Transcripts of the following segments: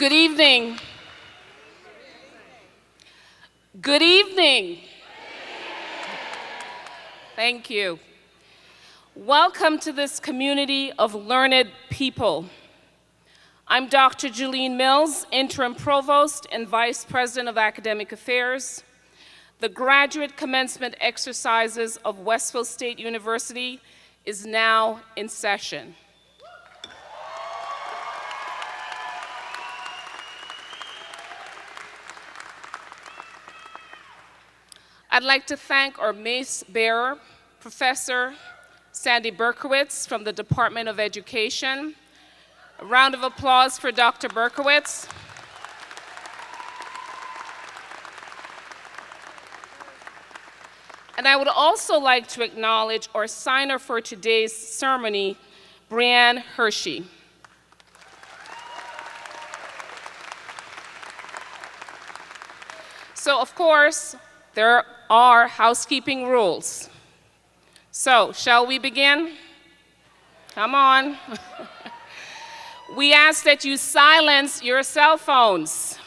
Good evening. Good evening. Thank you. Welcome to this community of learned people. I'm Dr. Julene Mills, Interim Provost and Vice President of Academic Affairs. The Graduate Commencement exercises of Westville State University is now in session. I'd like to thank our mace bearer, Professor Sandy Berkowitz from the Department of Education. A round of applause for Dr. Berkowitz. And I would also like to acknowledge our signer for today's ceremony, Brianne Hershey. So, of course, there are housekeeping rules. So, shall we begin? Come on. We ask that you silence your cell phones.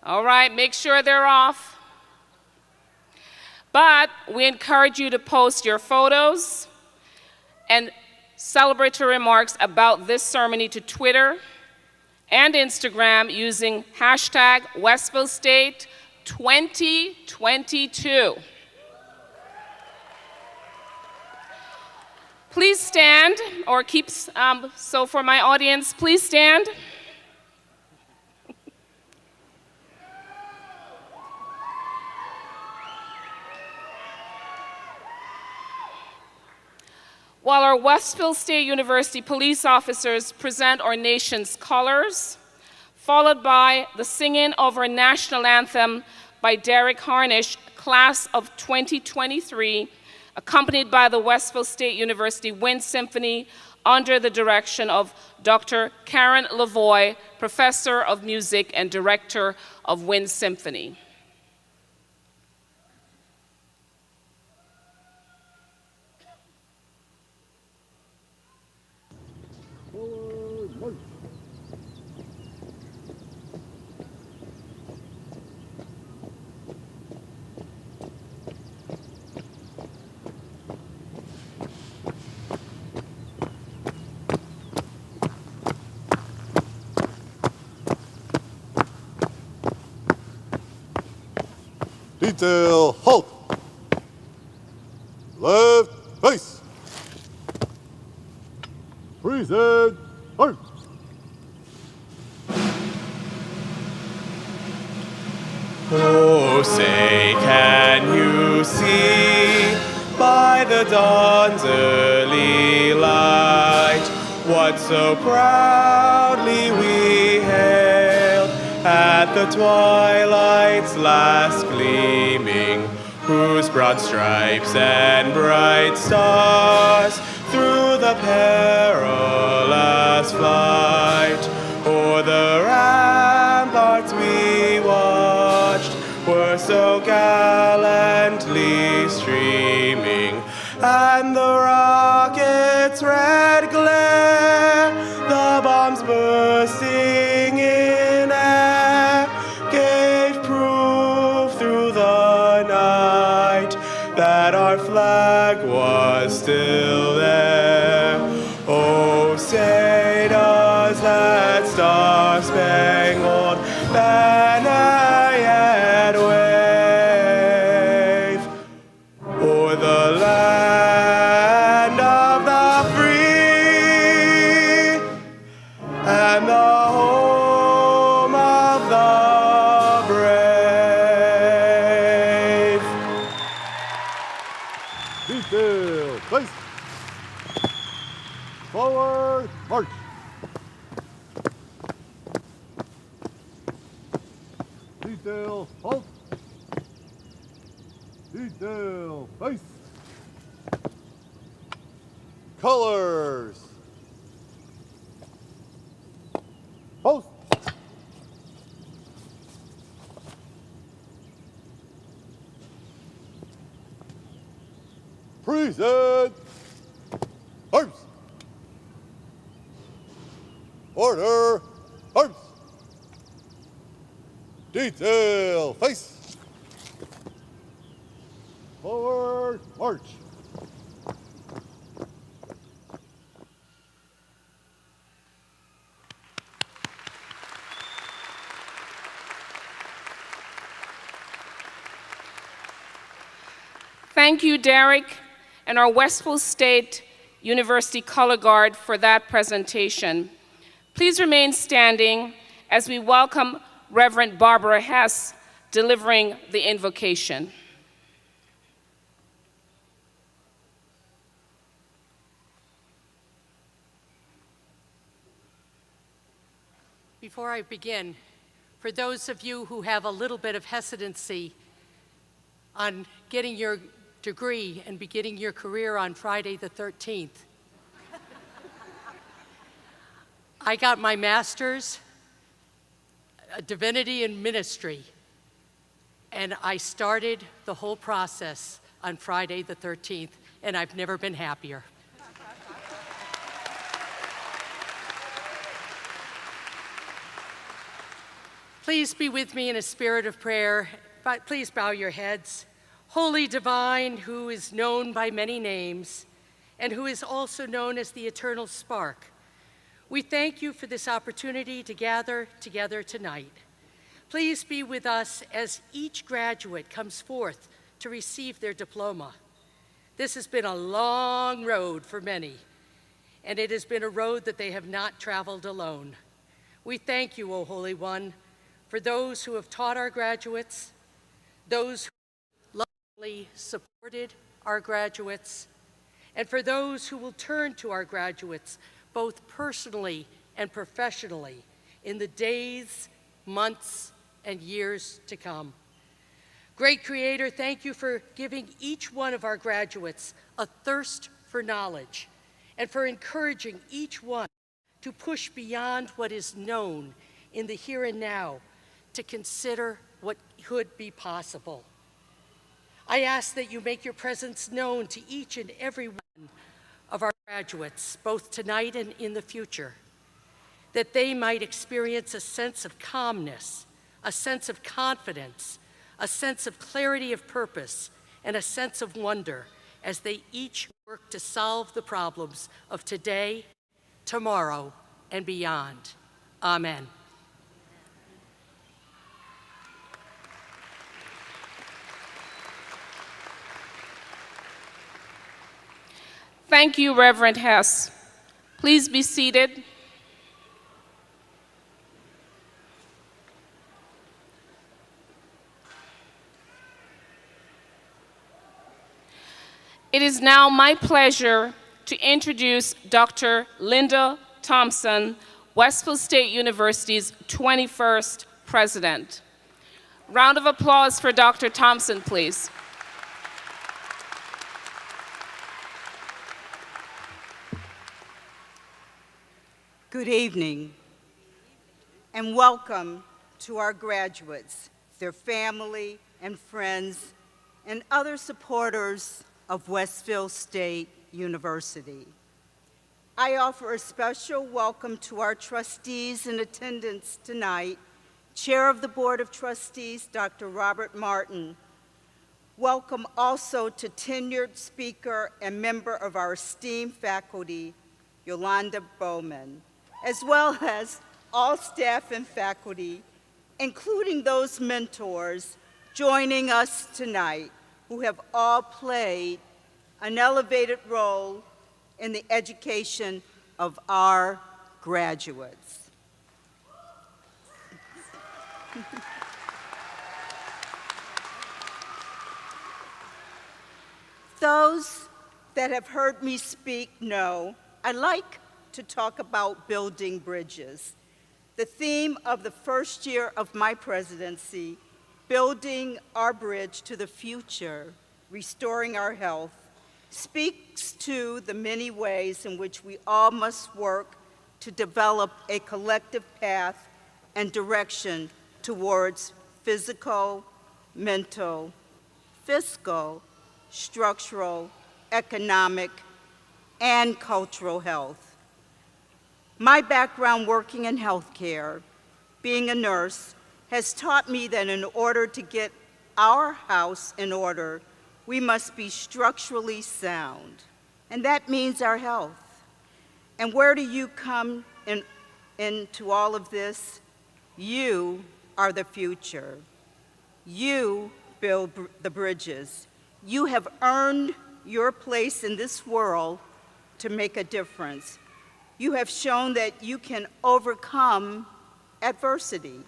All right, make sure they're off. But we encourage you to post your photos and celebratory remarks about this ceremony to Twitter and Instagram using hashtag Westville State 2022. Please stand, or keep, so for my audience, please stand. While our Westville State University police officers present our nation's colors, followed by the singing of our national anthem by Derek Harnish, class of 2023, accompanied by the Westville State University Wind Symphony under the direction of Dr. Karen Lavoie, Professor of Music and Director of Wind Symphony. Detail, halt. Left, face. Present, halt. Oh, say, can you see by the dawn's early light what so proudly we hailed at the twilight's last gleaming, whose broad stripes and bright stars through the perilous flight o'er the ramparts we watched were so gallantly streaming, and the rocket's red glare, the bombs bursting in air, gave proof through the night that our flag was still there. Oh, say does that star-spangled banner yet wave o'er the land of the free and the home of the brave? Detail, face. Forward, march. Detail, halt. Detail, face. Colors. Post. Present. Arms. Order. Arms. Detail, face. Forward, march. Thank you, Derek, and our Westfield State University Color Guard for that presentation. Please remain standing as we welcome Reverend Barbara Hess delivering the invocation. Before I begin, for those of you who have a little bit of hesitancy on getting your degree and beginning your career on Friday the 13th, I got my master's, divinity and ministry, and I started the whole process on Friday the 13th, and I've never been happier. Please be with me in a spirit of prayer, but please bow your heads. Holy Divine, who is known by many names, and who is also known as the Eternal Spark, we thank you for this opportunity to gather together tonight. Please be with us as each graduate comes forth to receive their diploma. This has been a long road for many, and it has been a road that they have not traveled alone. We thank you, O Holy One, for those who have taught our graduates, those who lovingly supported our graduates, and for those who will turn to our graduates both personally and professionally in the days, months, and years to come. Great Creator, thank you for giving each one of our graduates a thirst for knowledge and for encouraging each one to push beyond what is known in the here and now to consider what could be possible. I ask that you make your presence known to each and every one of our graduates, both tonight and in the future, that they might experience a sense of calmness, a sense of confidence, a sense of clarity of purpose, and a sense of wonder as they each work to solve the problems of today, tomorrow, and beyond. Amen. Thank you, Reverend Hess. Please be seated. It is now my pleasure to introduce Dr. Linda Thompson, Westfield State University's 21st president. Round of applause for Dr. Thompson, please. Good evening, and welcome to our graduates, their family and friends, and other supporters of Westfield State University. I offer a special welcome to our trustees in attendance tonight, Chair of the Board of Trustees, Dr. Robert Martin. Welcome also to tenured speaker and member of our esteemed faculty, Yolanda Bowman, as well as all staff and faculty, including those mentors joining us tonight who have all played an elevated role in the education of our graduates. Those that have heard me speak know I like to talk about building bridges. The theme of the first year of my presidency, building our bridge to the future, restoring our health, speaks to the many ways in which we all must work to develop a collective path and direction towards physical, mental, fiscal, structural, economic, and cultural health. My background working in healthcare, being a nurse, has taught me that in order to get our house in order, we must be structurally sound, and that means our health. And where do you come into all of this? You are the future. You build the bridges. You have earned your place in this world to make a difference. You have shown that you can overcome adversity.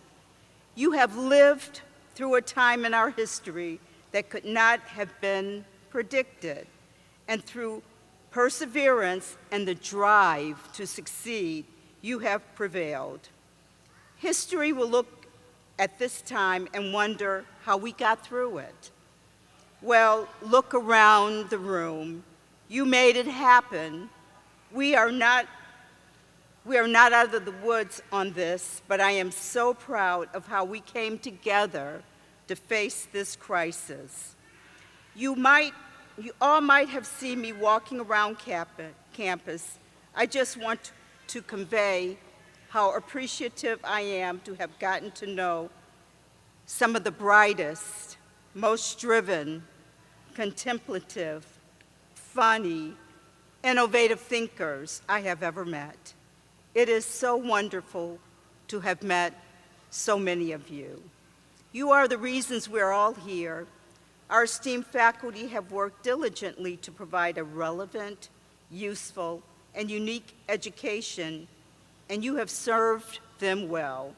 You have lived through a time in our history that could not have been predicted. And through perseverance and the drive to succeed, you have prevailed. History will look at this time and wonder how we got through it. Well, look around the room. You made it happen. We are not out of the woods on this, but I am so proud of how we came together to face this crisis. You all might have seen me walking around campus. I just want to convey how appreciative I am to have gotten to know some of the brightest, most driven, contemplative, funny, innovative thinkers I have ever met. It is so wonderful to have met so many of you. You are the reasons we're all here. Our esteemed faculty have worked diligently to provide a relevant, useful, and unique education, and you have served them well.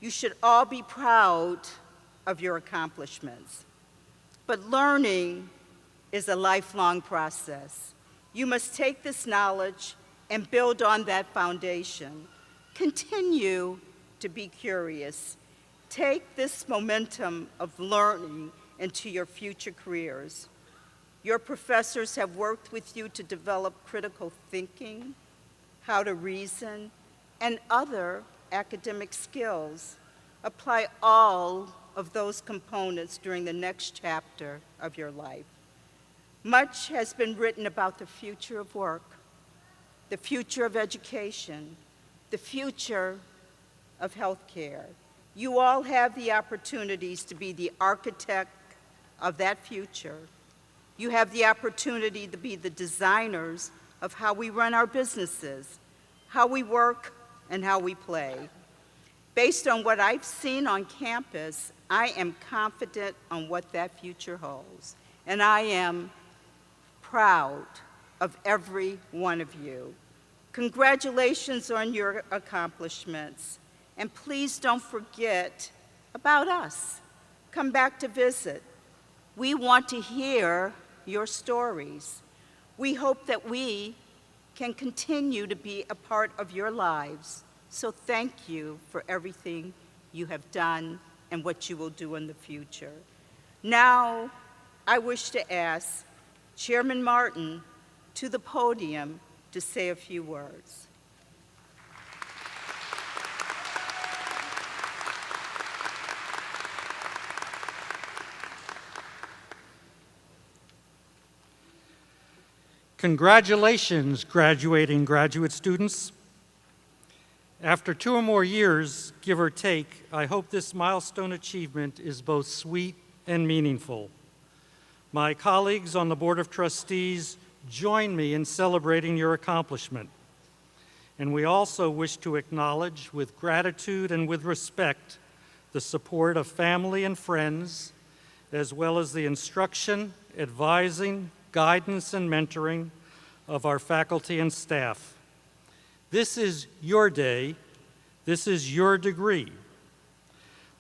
You should all be proud of your accomplishments. But learning is a lifelong process. You must take this knowledge and build on that foundation. Continue to be curious. Take this momentum of learning into your future careers. Your professors have worked with you to develop critical thinking, how to reason, and other academic skills. Apply all of those components during the next chapter of your life. Much has been written about the future of work, the future of education, the future of healthcare. You all have the opportunities to be the architect of that future. You have the opportunity to be the designers of how we run our businesses, how we work, and how we play. Based on what I've seen on campus, I am confident on what that future holds, and I am proud of every one of you. Congratulations on your accomplishments, and please don't forget about us. Come back to visit. We want to hear your stories. We hope that we can continue to be a part of your lives. So thank you for everything you have done and what you will do in the future. Now, I wish to ask Chairman Martin to the podium to say a few words. Congratulations, graduating graduate students. After 2 or more years, give or take, I hope this milestone achievement is both sweet and meaningful. My colleagues on the Board of Trustees join me in celebrating your accomplishment. And we also wish to acknowledge with gratitude and with respect the support of family and friends, as well as the instruction, advising, guidance, and mentoring of our faculty and staff. This is your day. This is your degree.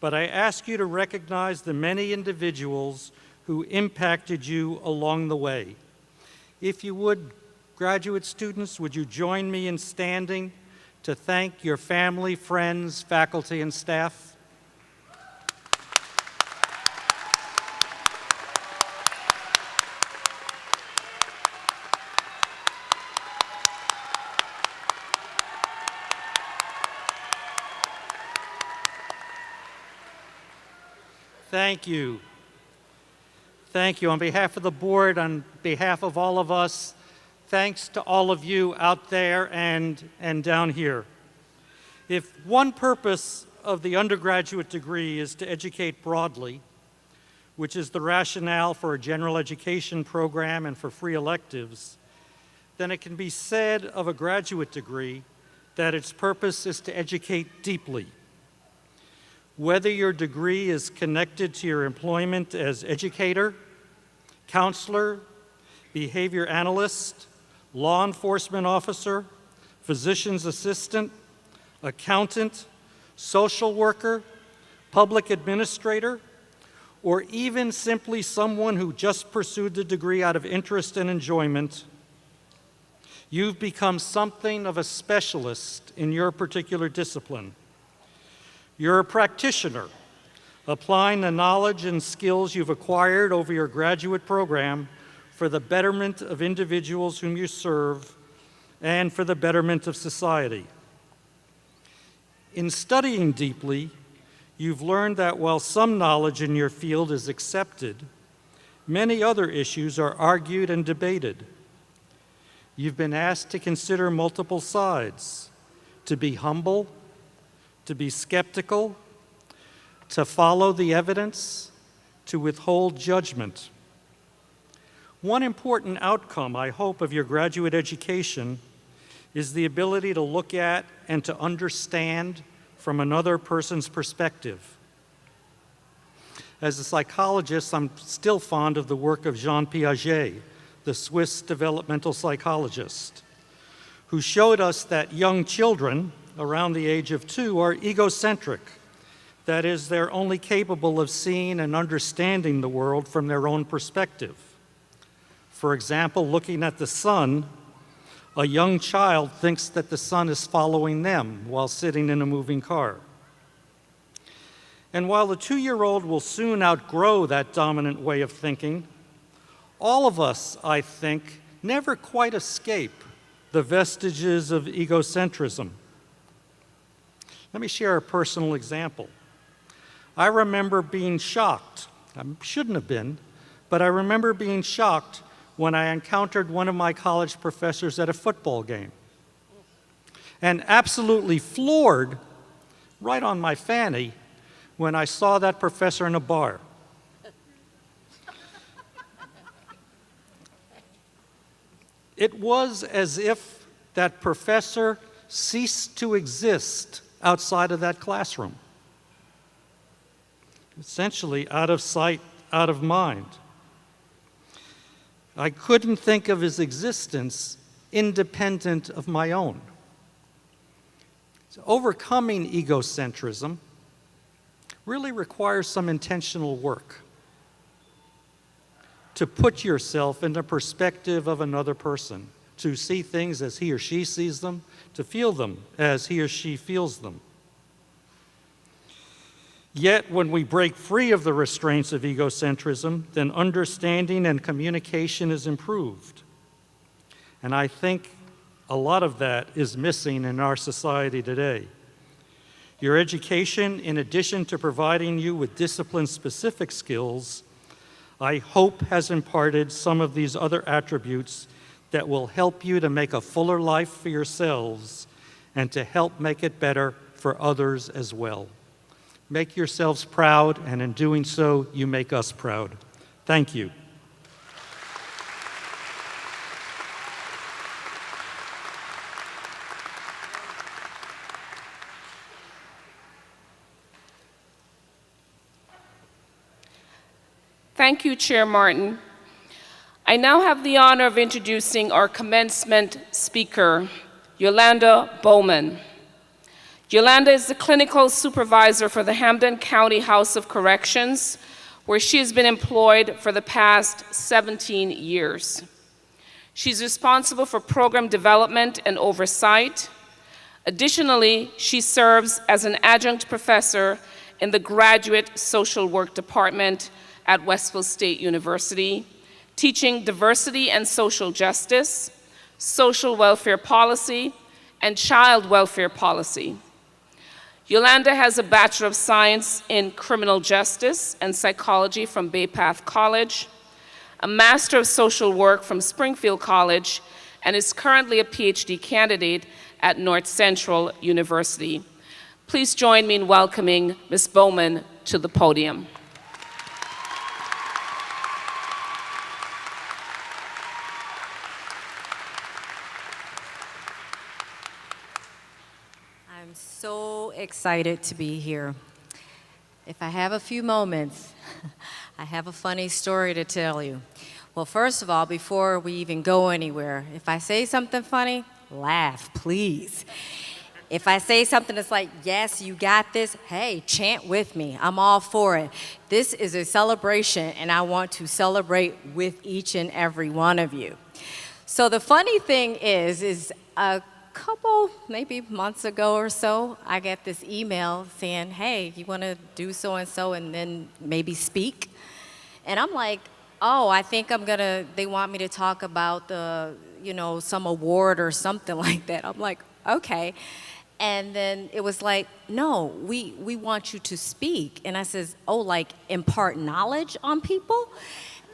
But I ask you to recognize the many individuals who impacted you along the way. If you would, graduate students, would you join me in standing to thank your family, friends, faculty, and staff? Thank you. Thank you. On behalf of the board, on behalf of all of us, thanks to all of you out there and down here. If one purpose of the undergraduate degree is to educate broadly, which is the rationale for a general education program and for free electives, then it can be said of a graduate degree that its purpose is to educate deeply. Whether your degree is connected to your employment as educator, counselor, behavior analyst, law enforcement officer, physician's assistant, accountant, social worker, public administrator, or even simply someone who just pursued the degree out of interest and enjoyment, you've become something of a specialist in your particular discipline. You're a practitioner, applying the knowledge and skills you've acquired over your graduate program for the betterment of individuals whom you serve and for the betterment of society. In studying deeply, you've learned that while some knowledge in your field is accepted, many other issues are argued and debated. You've been asked to consider multiple sides, to be humble, to be skeptical, to follow the evidence, to withhold judgment. One important outcome, I hope, of your graduate education is the ability to look at and to understand from another person's perspective. As a psychologist, I'm still fond of the work of Jean Piaget, the Swiss developmental psychologist, who showed us that young children around the age of 2 are egocentric. That is, they're only capable of seeing and understanding the world from their own perspective. For example, looking at the sun, a young child thinks that the sun is following them while sitting in a moving car. And while the 2-year-old will soon outgrow that dominant way of thinking, all of us, I think, never quite escape the vestiges of egocentrism. Let me share a personal example. I remember being shocked. I shouldn't have been, but I remember being shocked when I encountered one of my college professors at a football game, and absolutely floored right on my fanny when I saw that professor in a bar. It was as if that professor ceased to exist outside of that classroom. Essentially, out of sight, out of mind. I couldn't think of his existence independent of my own. So overcoming egocentrism really requires some intentional work. To put yourself in the perspective of another person, to see things as he or she sees them, to feel them as he or she feels them. Yet, when we break free of the restraints of egocentrism, then understanding and communication is improved. And I think a lot of that is missing in our society today. Your education, in addition to providing you with discipline-specific skills, I hope has imparted some of these other attributes that will help you to make a fuller life for yourselves and to help make it better for others as well. Make yourselves proud, and in doing so, you make us proud. Thank you. Thank you, Chair Martin. I now have the honor of introducing our commencement speaker, Yolanda Bowman. Yolanda is the clinical supervisor for the Hampden County House of Corrections, where she has been employed for the past 17 years. She's responsible for program development and oversight. Additionally, she serves as an adjunct professor in the Graduate Social Work Department at Westfield State University, teaching diversity and social justice, social welfare policy, and child welfare policy. Yolanda has a Bachelor of Science in Criminal Justice and Psychology from Bay Path College, a Master of Social Work from Springfield College, and is currently a PhD candidate at North Central University. Please join me in welcoming Ms. Bowman to the podium. I'm so excited to be here. If I have a few moments, I have a funny story to tell you. Well, first of all, before we even go anywhere, if I say something funny, laugh, please. If I say something that's like, yes, you got this, hey, chant with me. I'm all for it. This is a celebration, and I want to celebrate with each and every one of you. So the funny thing is a couple, maybe months ago or so, I get this email saying, hey, you want to do so-and-so and then maybe speak? And I'm like, oh, I think they want me to talk about some award or something like that. I'm like, okay. And then it was like, no, we want you to speak. And I says, oh, like impart knowledge on people?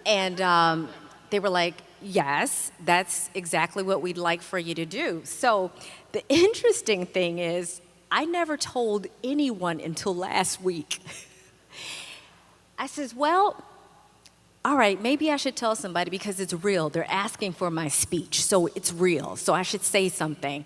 And they were like, yes, that's exactly what we'd like for you to do. So the interesting thing is, I never told anyone until last week. I says, well, all right, maybe I should tell somebody because it's real. They're asking for my speech, so it's real. So I should say something.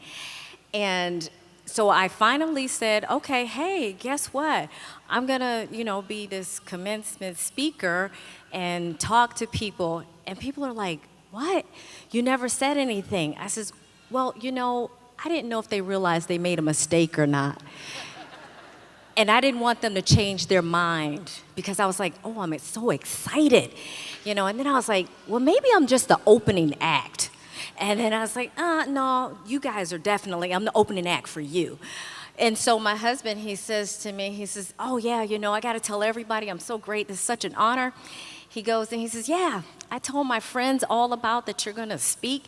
And so I finally said, okay, hey, guess what? I'm gonna, be this commencement speaker and talk to people. And people are like, what? You never said anything. I says, well, I didn't know if they realized they made a mistake or not. And I didn't want them to change their mind because I was like, oh, I'm so excited. And then I was like, well, maybe I'm just the opening act. And then I was like, no, you guys are definitely, I'm the opening act for you. And so my husband, he says to me, he says, oh yeah, I got to tell everybody I'm so great. This is such an honor. He goes and he says, yeah, I told my friends all about that you're going to speak.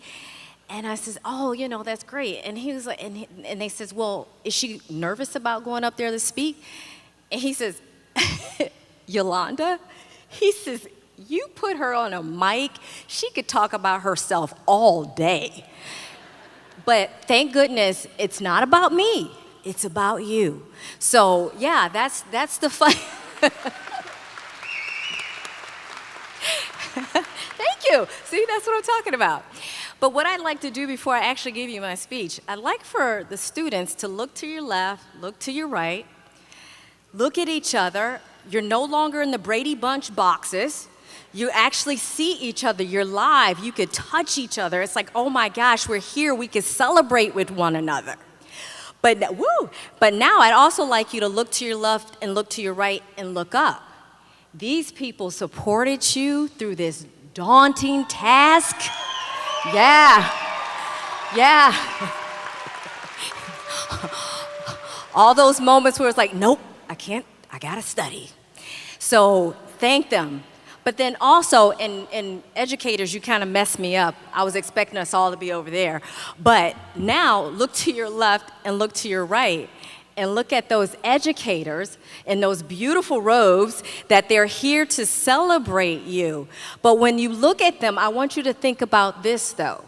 And I says, oh, that's great. And he was like, and they says, well, is she nervous about going up there to speak? And he says, Yolanda, he says, you put her on a mic, she could talk about herself all day. But thank goodness it's not about me, it's about you. So yeah, that's the fun. Thank you. See, that's what I'm talking about. But what I'd like to do before I actually give you my speech, I'd like for the students to look to your left, look to your right, look at each other. You're no longer in the Brady Bunch boxes. You actually see each other. You're live. You could touch each other. It's like, oh my gosh, we're here. We could celebrate with one another. But now I'd also like you to look to your left and look to your right and look up. These people supported you through this daunting task. Yeah. All those moments where it's like, nope, I can't, I gotta study. So thank them. But then also, in educators, you kind of messed me up. I was expecting us all to be over there. But now, look to your left and look to your right. And look at those educators in those beautiful robes that they're here to celebrate you. But when you look at them, I want you to think about this, though.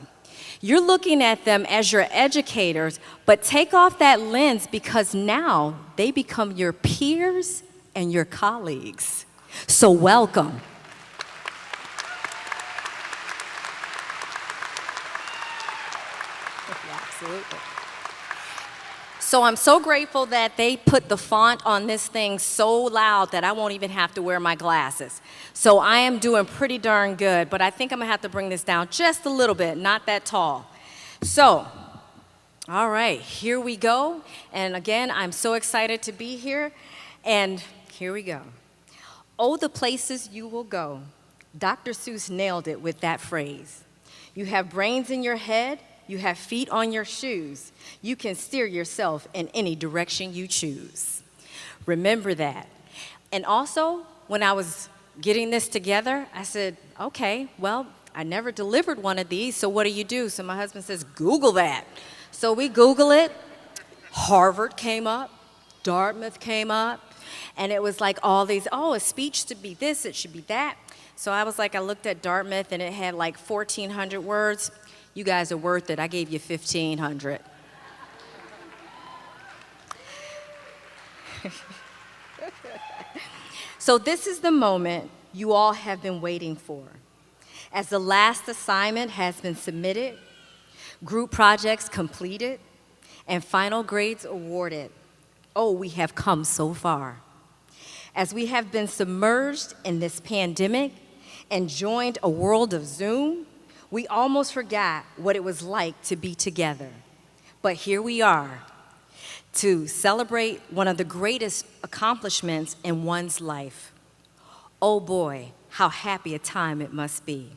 You're looking at them as your educators, but take off that lens because now they become your peers and your colleagues. So welcome. Yeah, absolutely. So I'm so grateful that they put the font on this thing so loud that I won't even have to wear my glasses. So I am doing pretty darn good, but I think I'm gonna have to bring this down just a little bit, not that tall. So, all right, here we go. And again, I'm so excited to be here. And here we go. Oh, the places you will go. Dr. Seuss nailed it with that phrase. You have brains in your head. You have feet on your shoes. You can steer yourself in any direction you choose. Remember that. And also, when I was getting this together, I said, okay, well, I never delivered one of these, so what do? So my husband says, Google that. So we Google it. Harvard came up. Dartmouth came up. And it was like all these, oh, a speech should be this, it should be that. So I was like, I looked at Dartmouth, and it had like 1,400 words. You guys are worth it. I gave you 1,500. So this is the moment you all have been waiting for. As the last assignment has been submitted, group projects completed, and final grades awarded. Oh, we have come so far. As we have been submerged in this pandemic and joined a world of Zoom, we almost forgot what it was like to be together. But here we are to celebrate one of the greatest accomplishments in one's life. Oh boy, how happy a time it must be.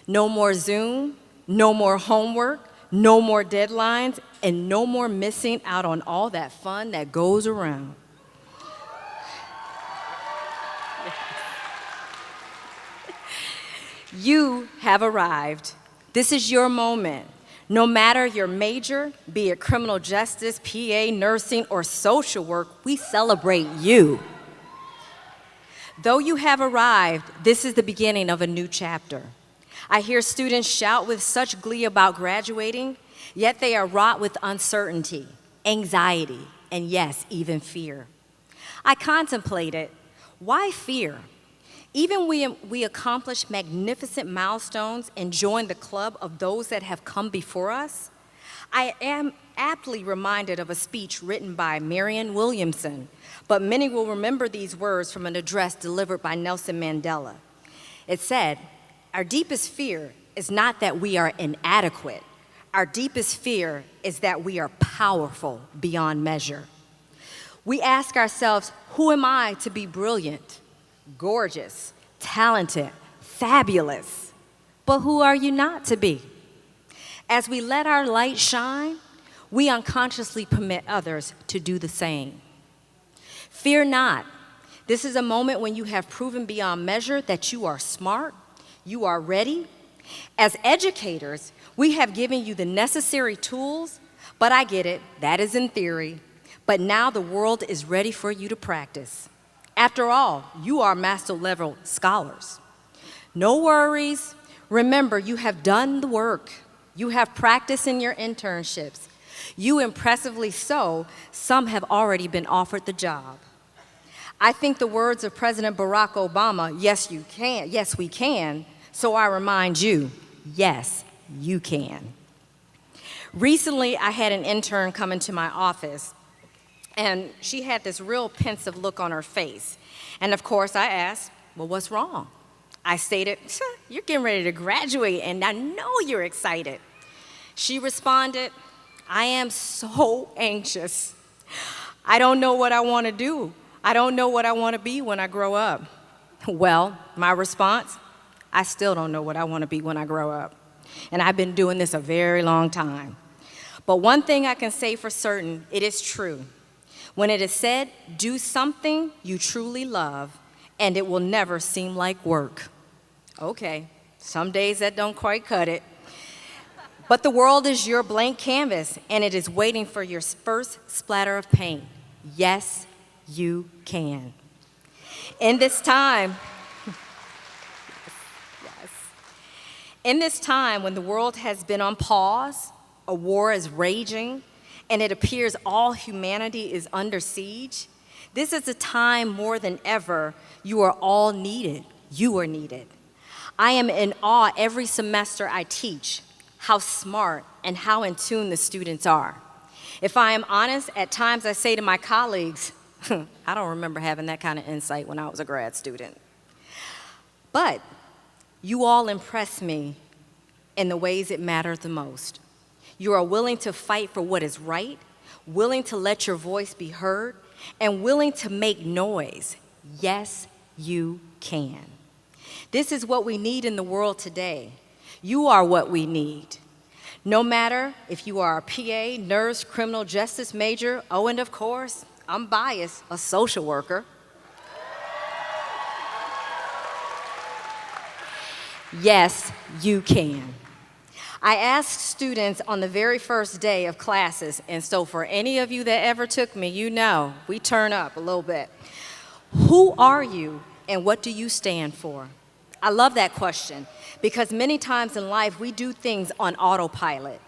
No more Zoom, no more homework, no more deadlines, and no more missing out on all that fun that goes around. You have arrived. This is your moment. No matter your major, be it criminal justice, PA, nursing, or social work, we celebrate you. Though you have arrived, this is the beginning of a new chapter. I hear students shout with such glee about graduating, yet they are wrought with uncertainty, anxiety, and yes, even fear. I contemplated, why fear? Even we accomplish magnificent milestones and join the club of those that have come before us. I am aptly reminded of a speech written by Marianne Williamson, but many will remember these words from an address delivered by Nelson Mandela. It said, "Our deepest fear is not that we are inadequate. Our deepest fear is that we are powerful beyond measure." We ask ourselves, who am I to be brilliant, gorgeous, talented, fabulous? But who are you not to be? As we let our light shine, we unconsciously permit others to do the same. Fear not. This is a moment when you have proven beyond measure that you are smart, you are ready. As educators, we have given you the necessary tools, but I get it, that is in theory. But now the world is ready for you to practice. After all, you are master level scholars. No worries. Remember, you have done the work. You have practiced in your internships. You impressively so, some have already been offered the job. I think the words of President Barack Obama, yes, you can, yes, we can, so I remind you, yes, you can. Recently, I had an intern come into my office, and she had this real pensive look on her face. And of course, I asked, well, what's wrong? I stated, you're getting ready to graduate, and I know you're excited. She responded, I am so anxious. I don't know what I want to do. I don't know what I want to be when I grow up. Well, my response, I still don't know what I want to be when I grow up. And I've been doing this a very long time. But one thing I can say for certain, it is true. When it is said, do something you truly love, and it will never seem like work. Okay, some days that don't quite cut it. But the world is your blank canvas, and it is waiting for your first splatter of paint. Yes, you can. In this time, in this time when the world has been on pause, a war is raging, and it appears all humanity is under siege, this is a time more than ever you are all needed. You are needed. I am in awe every semester I teach, how smart and how in tune the students are. If I am honest, at times I say to my colleagues, I don't remember having that kind of insight when I was a grad student. But you all impress me in the ways it matters the most. You are willing to fight for what is right, willing to let your voice be heard, and willing to make noise. Yes, you can. This is what we need in the world today. You are what we need. No matter if you are a PA, nurse, criminal justice major, oh, and of course, I'm biased, a social worker. Yes, you can. I asked students on the very first day of classes, and so for any of you that ever took me, you know, we turn up a little bit. Who are you and what do you stand for? I love that question because many times in life we do things on autopilot,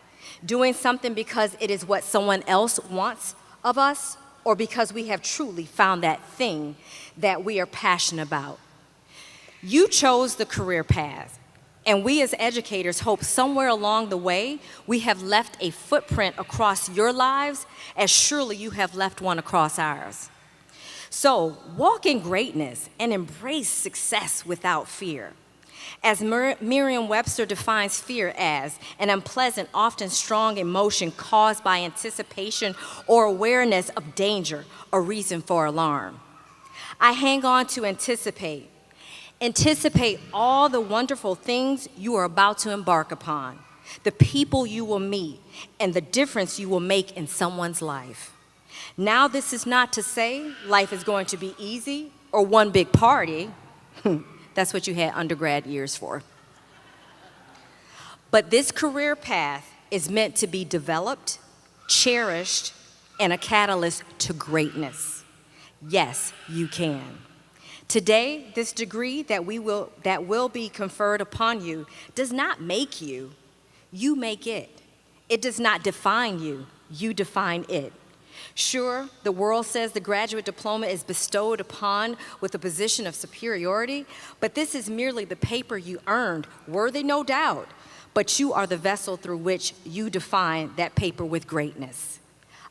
doing something because it is what someone else wants of us or because we have truly found that thing that we are passionate about. You chose the career path, and we as educators hope somewhere along the way we have left a footprint across your lives as surely you have left one across ours. So walk in greatness and embrace success without fear. As Merriam-Webster defines fear as an unpleasant, often strong emotion caused by anticipation or awareness of danger, a reason for alarm. I hang on to anticipate. Anticipate all the wonderful things you are about to embark upon, the people you will meet, and the difference you will make in someone's life. Now, this is not to say life is going to be easy or one big party. That's what you had undergrad years for. But this career path is meant to be developed, cherished, and a catalyst to greatness. Yes, you can. Today, this degree that will be conferred upon you does not make you. You make it. It does not define you. You define it. Sure, the world says the graduate diploma is bestowed upon with a position of superiority, but this is merely the paper you earned, worthy no doubt, but you are the vessel through which you define that paper with greatness.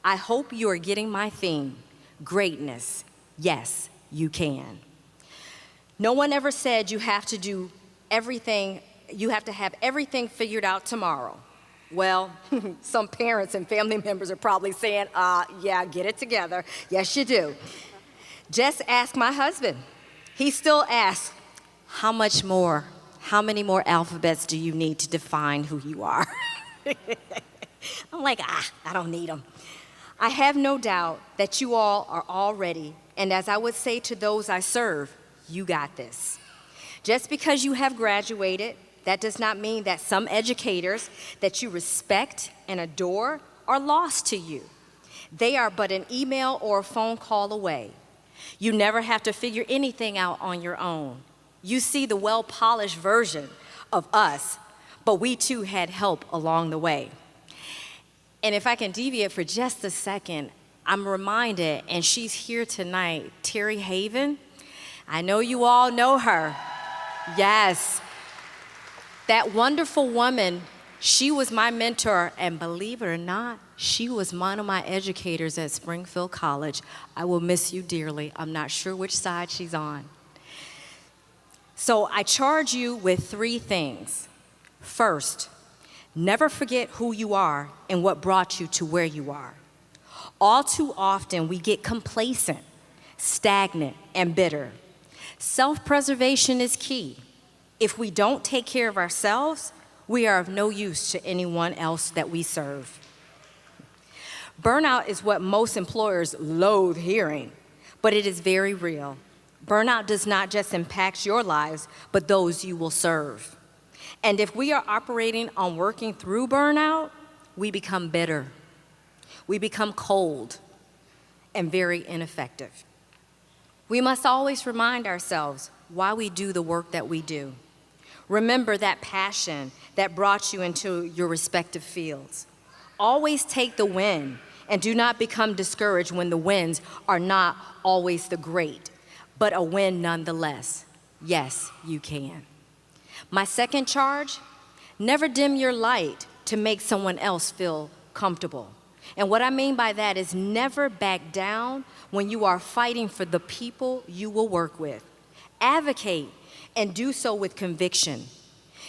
I hope you are getting my theme, greatness. Yes, you can. No one ever said you have to do everything, you have to have everything figured out tomorrow. Well, some parents and family members are probably saying, yeah, get it together. Yes, you do. Just ask my husband. He still asks, how many more alphabets do you need to define who you are? I'm like, I don't need them. I have no doubt that you all are all ready, and as I would say to those I serve, you got this. Just because you have graduated, that does not mean that some educators that you respect and adore are lost to you. They are but an email or a phone call away. You never have to figure anything out on your own. You see the well-polished version of us, but we too had help along the way. And if I can deviate for just a second, I'm reminded, and she's here tonight, Terry Haven. I know you all know her. Yes. That wonderful woman, she was my mentor, and believe it or not, she was one of my educators at Springfield College. I will miss you dearly. I'm not sure which side she's on. So I charge you with 3 things. First, never forget who you are and what brought you to where you are. All too often, we get complacent, stagnant, and bitter. Self-preservation is key. If we don't take care of ourselves, we are of no use to anyone else that we serve. Burnout is what most employers loathe hearing, but it is very real. Burnout does not just impact your lives, but those you will serve. And if we are operating on working through burnout, we become bitter. We become cold and very ineffective. We must always remind ourselves why we do the work that we do. Remember that passion that brought you into your respective fields. Always take the win, and do not become discouraged when the wins are not always the great, but a win nonetheless. Yes, you can. My second charge, never dim your light to make someone else feel comfortable. And what I mean by that is never back down when you are fighting for the people you will work with. Advocate and do so with conviction.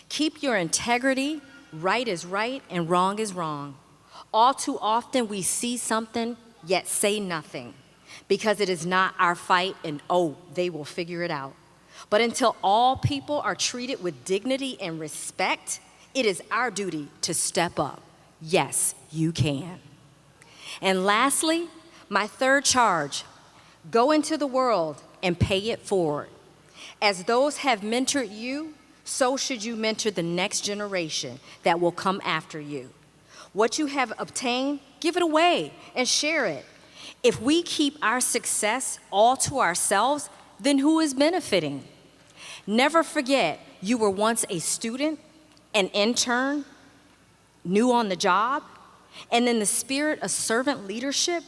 Keep your integrity. Right is right and wrong is wrong. All too often we see something yet say nothing because it is not our fight and they will figure it out. But until all people are treated with dignity and respect, it is our duty to step up. Yes, you can. And lastly, my third charge, go into the world and pay it forward. As those have mentored you, so should you mentor the next generation that will come after you. What you have obtained, give it away and share it. If we keep our success all to ourselves, then who is benefiting? Never forget you were once a student, an intern, new on the job, and in the spirit of servant leadership,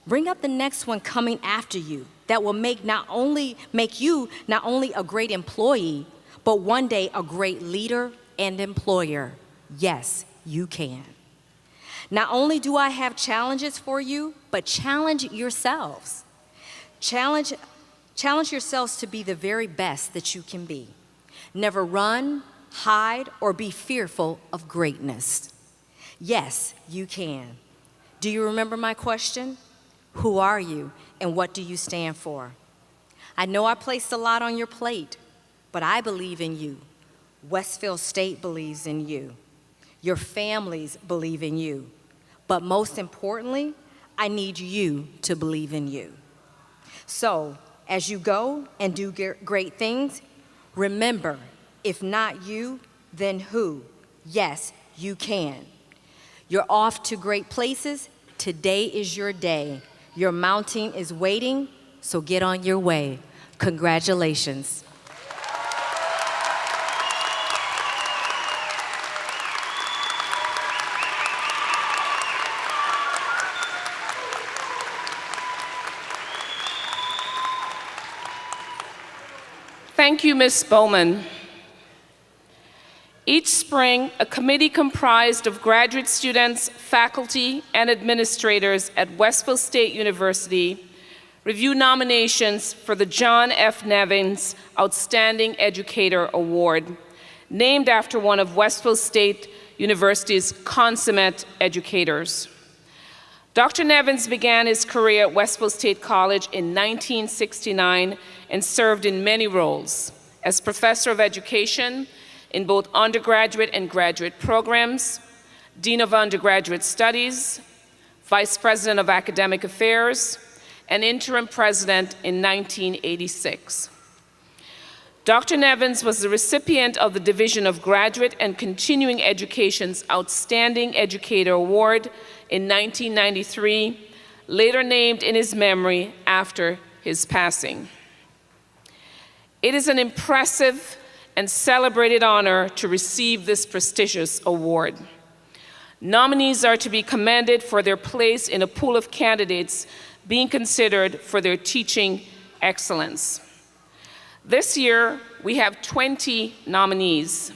Bring up the next one coming after you that will make you not only a great employee, but one day a great leader and employer. Yes, you can. Not only do I have challenges for you, but challenge yourselves. Challenge yourselves to be the very best that you can be. Never run, hide, or be fearful of greatness. Yes, you can. Do you remember my question? Who are you and what do you stand for? I know I placed a lot on your plate, but I believe in you. Westfield State believes in you. Your families believe in you. But most importantly, I need you to believe in you. So, as you go and do great things, remember, if not you, then who? Yes, you can. You're off to great places. Today is your day. Your mountain is waiting, so get on your way. Congratulations. Thank you, Ms. Bowman. Each spring, a committee comprised of graduate students, faculty, and administrators at Westfield State University review nominations for the John F. Nevins Outstanding Educator Award, named after one of Westfield State University's consummate educators. Dr. Nevins began his career at Westfield State College in 1969 and served in many roles as professor of education in both undergraduate and graduate programs, dean of undergraduate studies, vice president of academic affairs, and interim president in 1986. Dr. Nevins was the recipient of the Division of Graduate and Continuing Education's Outstanding Educator Award in 1993, later named in his memory after his passing. It is an impressive and celebrated honor to receive this prestigious award. Nominees are to be commended for their place in a pool of candidates being considered for their teaching excellence. This year, we have 20 nominees.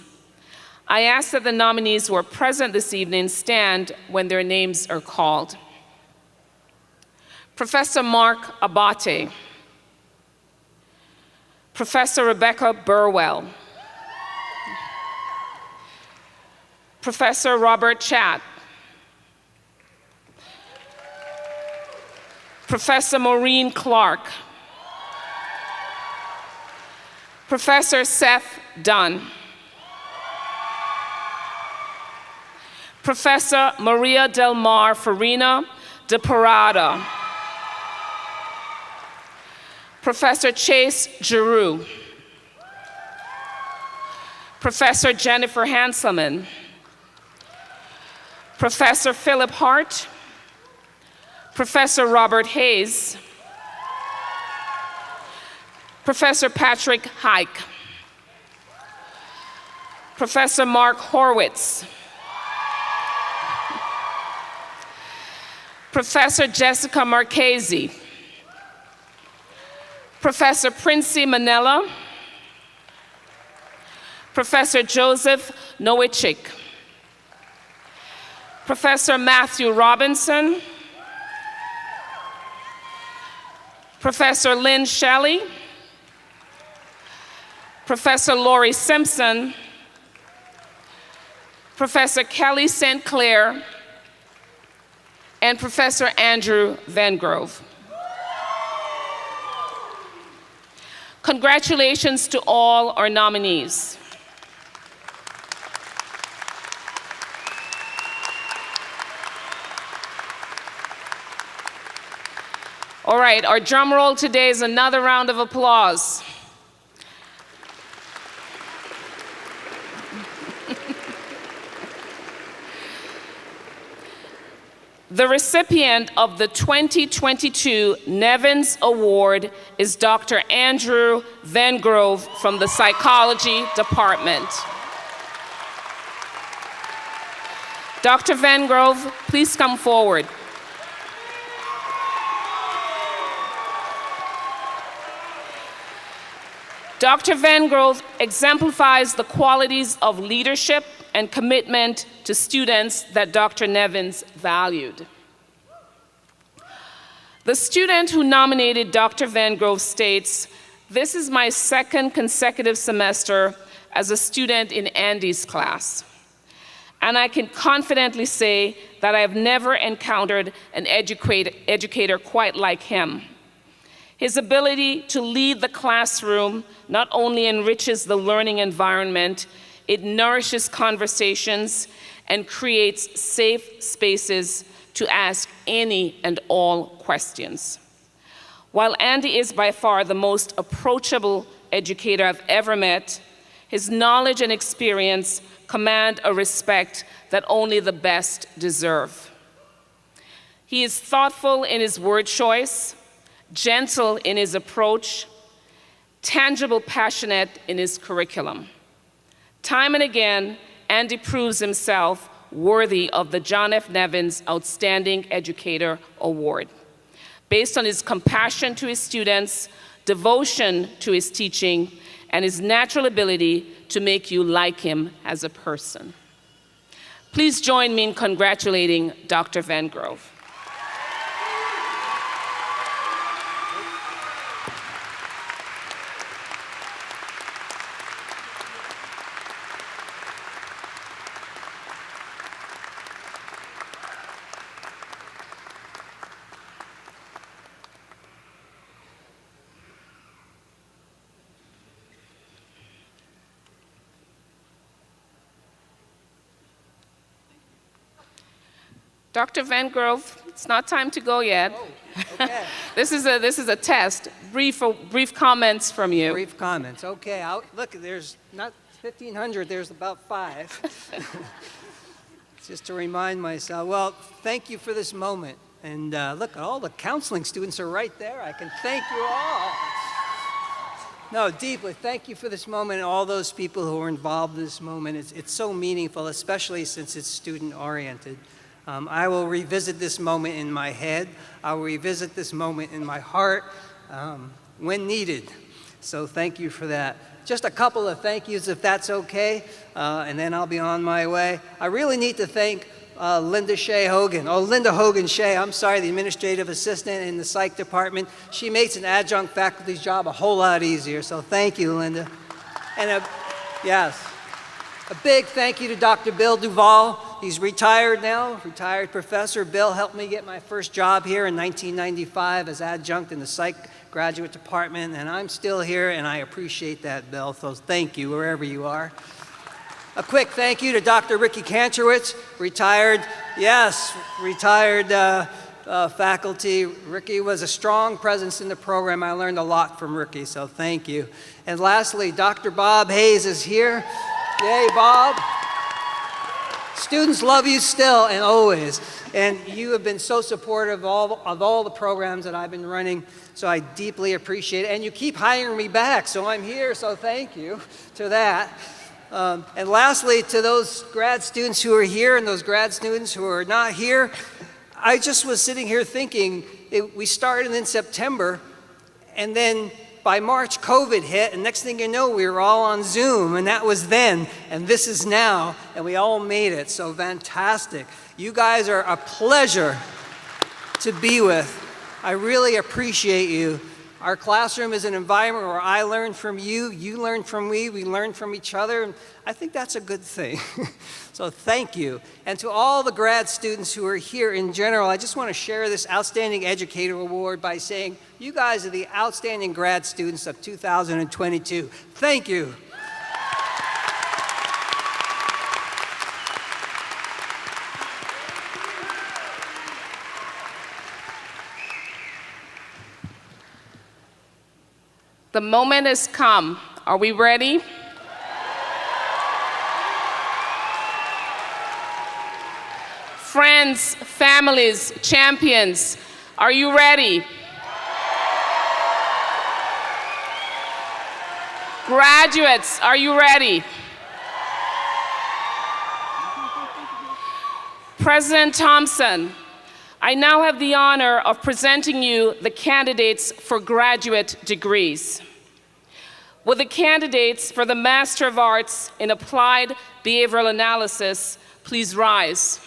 I ask that the nominees who are present this evening stand when their names are called. Professor Mark Abate, Professor Rebecca Burwell, Professor Robert Chatt, Professor Maureen Clark, Professor Seth Dunn, Professor Maria Del Mar Farina de Parada, Professor Chase Giroux, Professor Jennifer Hanselman, Professor Philip Hart, Professor Robert Hayes, Professor Patrick Hike, Professor Mark Horwitz, Professor Jessica Marchese, Professor Princey Manella, Professor Joseph Nowichik, Professor Matthew Robinson, Professor Lynn Shelley, Professor Laurie Simpson, Professor Kelly St. Clair, and Professor Andrew Van Grove. Congratulations to all our nominees. All right, our drum roll today is another round of applause. The recipient of the 2022 Nevins Award is Dr. Andrew Van Grove from the Psychology Department. Dr. Van Grove, please come forward. Dr. Van Grove exemplifies the qualities of leadership and commitment to students that Dr. Nevins valued. The student who nominated Dr. Van Grove states, "This is my second consecutive semester as a student in Andy's class, and I can confidently say that I have never encountered an educator quite like him. His ability to lead the classroom not only enriches the learning environment, it nourishes conversations and creates safe spaces to ask any and all questions. While Andy is by far the most approachable educator I've ever met, his knowledge and experience command a respect that only the best deserve. He is thoughtful in his word choice, gentle in his approach, tangible, passionate in his curriculum. Time and again, Andy proves himself worthy of the John F. Nevins Outstanding Educator Award, based on his compassion to his students, devotion to his teaching, and his natural ability to make you like him as a person." Please join me in congratulating Dr. Van Grove. Dr. Van Grove, it's not time to go yet. Oh, okay. This is a test. Brief comments from you. Brief comments. Okay. Look, there's not 1,500. There's about 5. Just to remind myself. Well, thank you for this moment. And look, all the counseling students are right there. I can thank you all. No, deeply. Thank you for this moment and all those people who are involved in this moment. It's so meaningful, especially since it's student-oriented. I will revisit this moment in my head. I will revisit this moment in my heart when needed. So thank you for that. Just a couple of thank yous, if that's okay, and then I'll be on my way. I really need to thank Linda Shea Hogan. Oh, Linda Hogan Shea, I'm sorry, the administrative assistant in the psych department. She makes an adjunct faculty's job a whole lot easier, so thank you, Linda. And yes. A big thank you to Dr. Bill Duvall. He's retired now, retired professor. Bill helped me get my first job here in 1995 as adjunct in the psych graduate department, and I'm still here, and I appreciate that, Bill, so thank you wherever you are. A quick thank you to Dr. Ricky Kantrowitz, retired faculty. Ricky was a strong presence in the program. I learned a lot from Ricky, so thank you. And lastly, Dr. Bob Hayes is here. Yay, Bob. Students love you still and always. And you have been so supportive of all the programs that I've been running, so I deeply appreciate it. And you keep hiring me back, so I'm here, so thank you to that. And lastly, to those grad students who are here and those grad students who are not here, I just was sitting here thinking, we started in September, and then by March, COVID hit, and next thing you know, we were all on Zoom, and that was then, and this is now, and we all made it, so fantastic. You guys are a pleasure to be with. I really appreciate you. Our classroom is an environment where I learn from you, you learn from me, we learn from each other, and I think that's a good thing. So thank you. And to all the grad students who are here in general, I just want to share this Outstanding Educator Award by saying, you guys are the outstanding grad students of 2022. Thank you. The moment has come. Are we ready? Friends, families, champions, are you ready? Graduates, are you ready? President Thompson, I now have the honor of presenting you the candidates for graduate degrees. Will the candidates for the Master of Arts in Applied Behavioral Analysis please rise?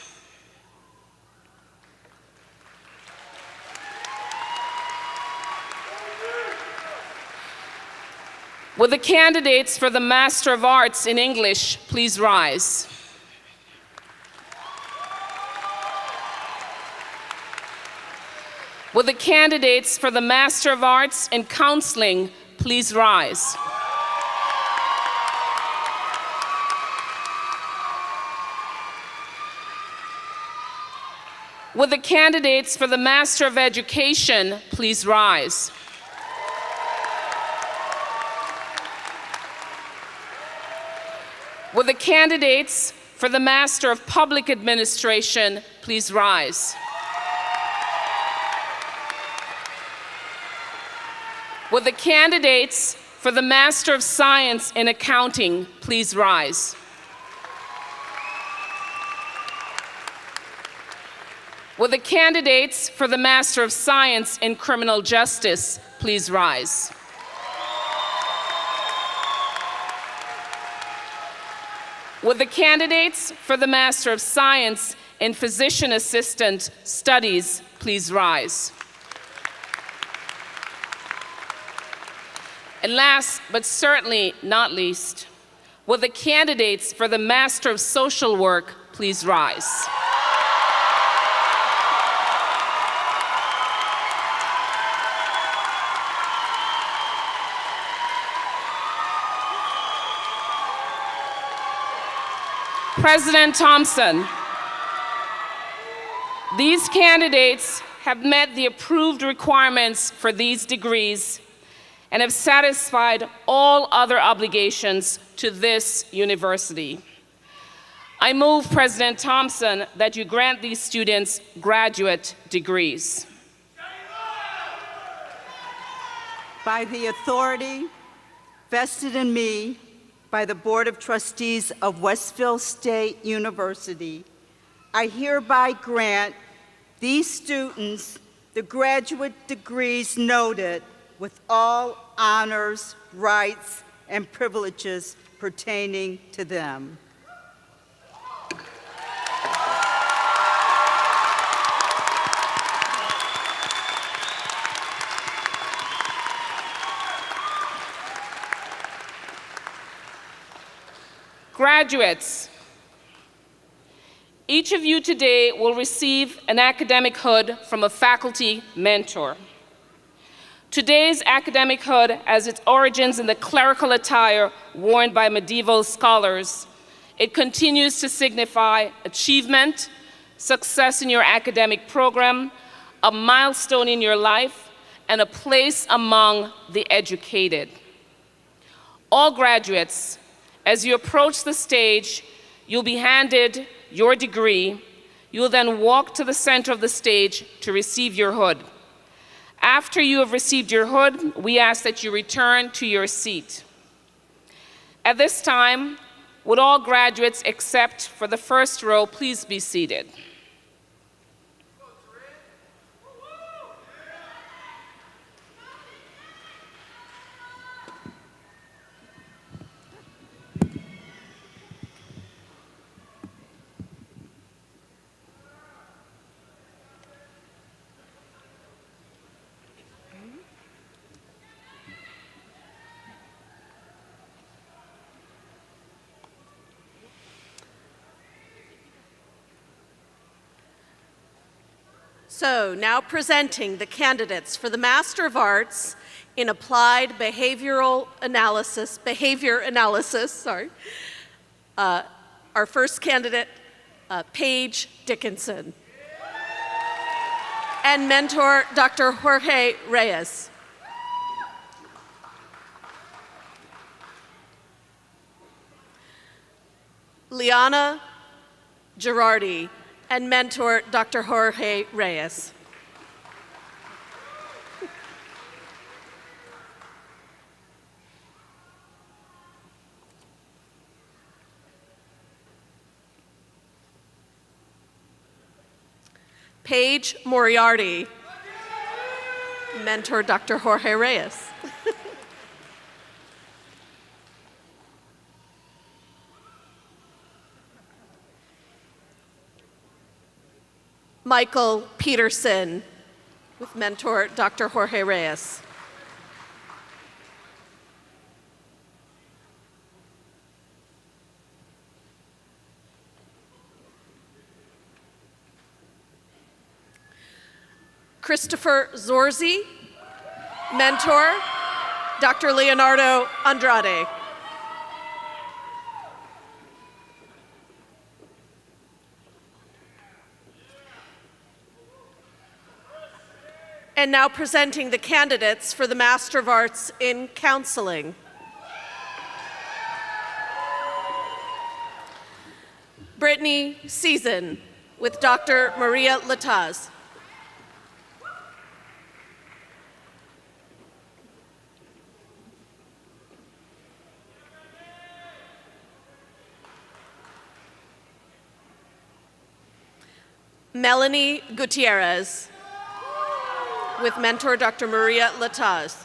Will the candidates for the Master of Arts in English please rise? Will the candidates for the Master of Arts in Counseling please rise? Will the candidates for the Master of Education please rise? Will the candidates for the Master of Public Administration please rise? Will the candidates for the Master of Science in Accounting please rise? Will the candidates for the Master of Science in Criminal Justice please rise? Will the candidates for the Master of Science in Physician Assistant Studies please rise? And last, but certainly not least, will the candidates for the Master of Social Work please rise? President Thompson, these candidates have met the approved requirements for these degrees and have satisfied all other obligations to this university. I move, President Thompson, that you grant these students graduate degrees. By the authority vested in me by the Board of Trustees of Westville State University, I hereby grant these students the graduate degrees noted with all honors, rights, and privileges pertaining to them. Graduates, each of you today will receive an academic hood from a faculty mentor. Today's academic hood has its origins in the clerical attire worn by medieval scholars. It continues to signify achievement, success in your academic program, a milestone in your life, and a place among the educated. All graduates, as you approach the stage, you'll be handed your degree. You'll then walk to the center of the stage to receive your hood. After you have received your hood, we ask that you return to your seat. At this time, would all graduates except for the first row please be seated? So, now presenting the candidates for the Master of Arts in Applied Behavior Analysis, our first candidate, Paige Dickinson, and mentor, Dr. Jorge Reyes. Liana Girardi, and mentor, Dr. Jorge Reyes. Paige Moriarty, mentor, Dr. Jorge Reyes. Michael Peterson, with mentor Dr. Jorge Reyes. Christopher Zorzi, mentor Dr. Leonardo Andrade. And now presenting the candidates for the Master of Arts in Counseling. Brittany Season, with Dr. Maria Lataz. Melanie Gutierrez, with mentor Dr. Maria Lataz.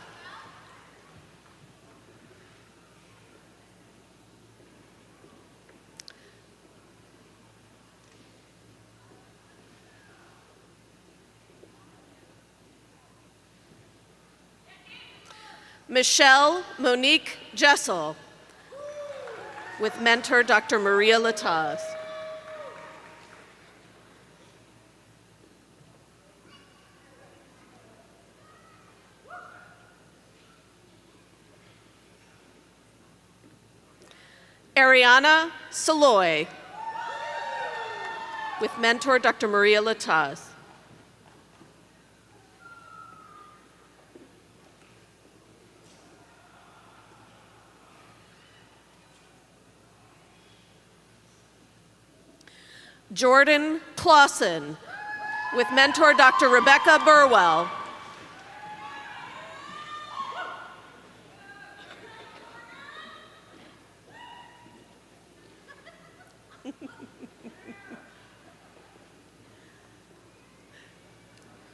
Michelle Monique Jessel, with mentor Dr. Maria Lataz. Ariana Saloy, with mentor Dr. Maria Lataz. Jordan Clausen, with mentor Dr. Rebecca Burwell.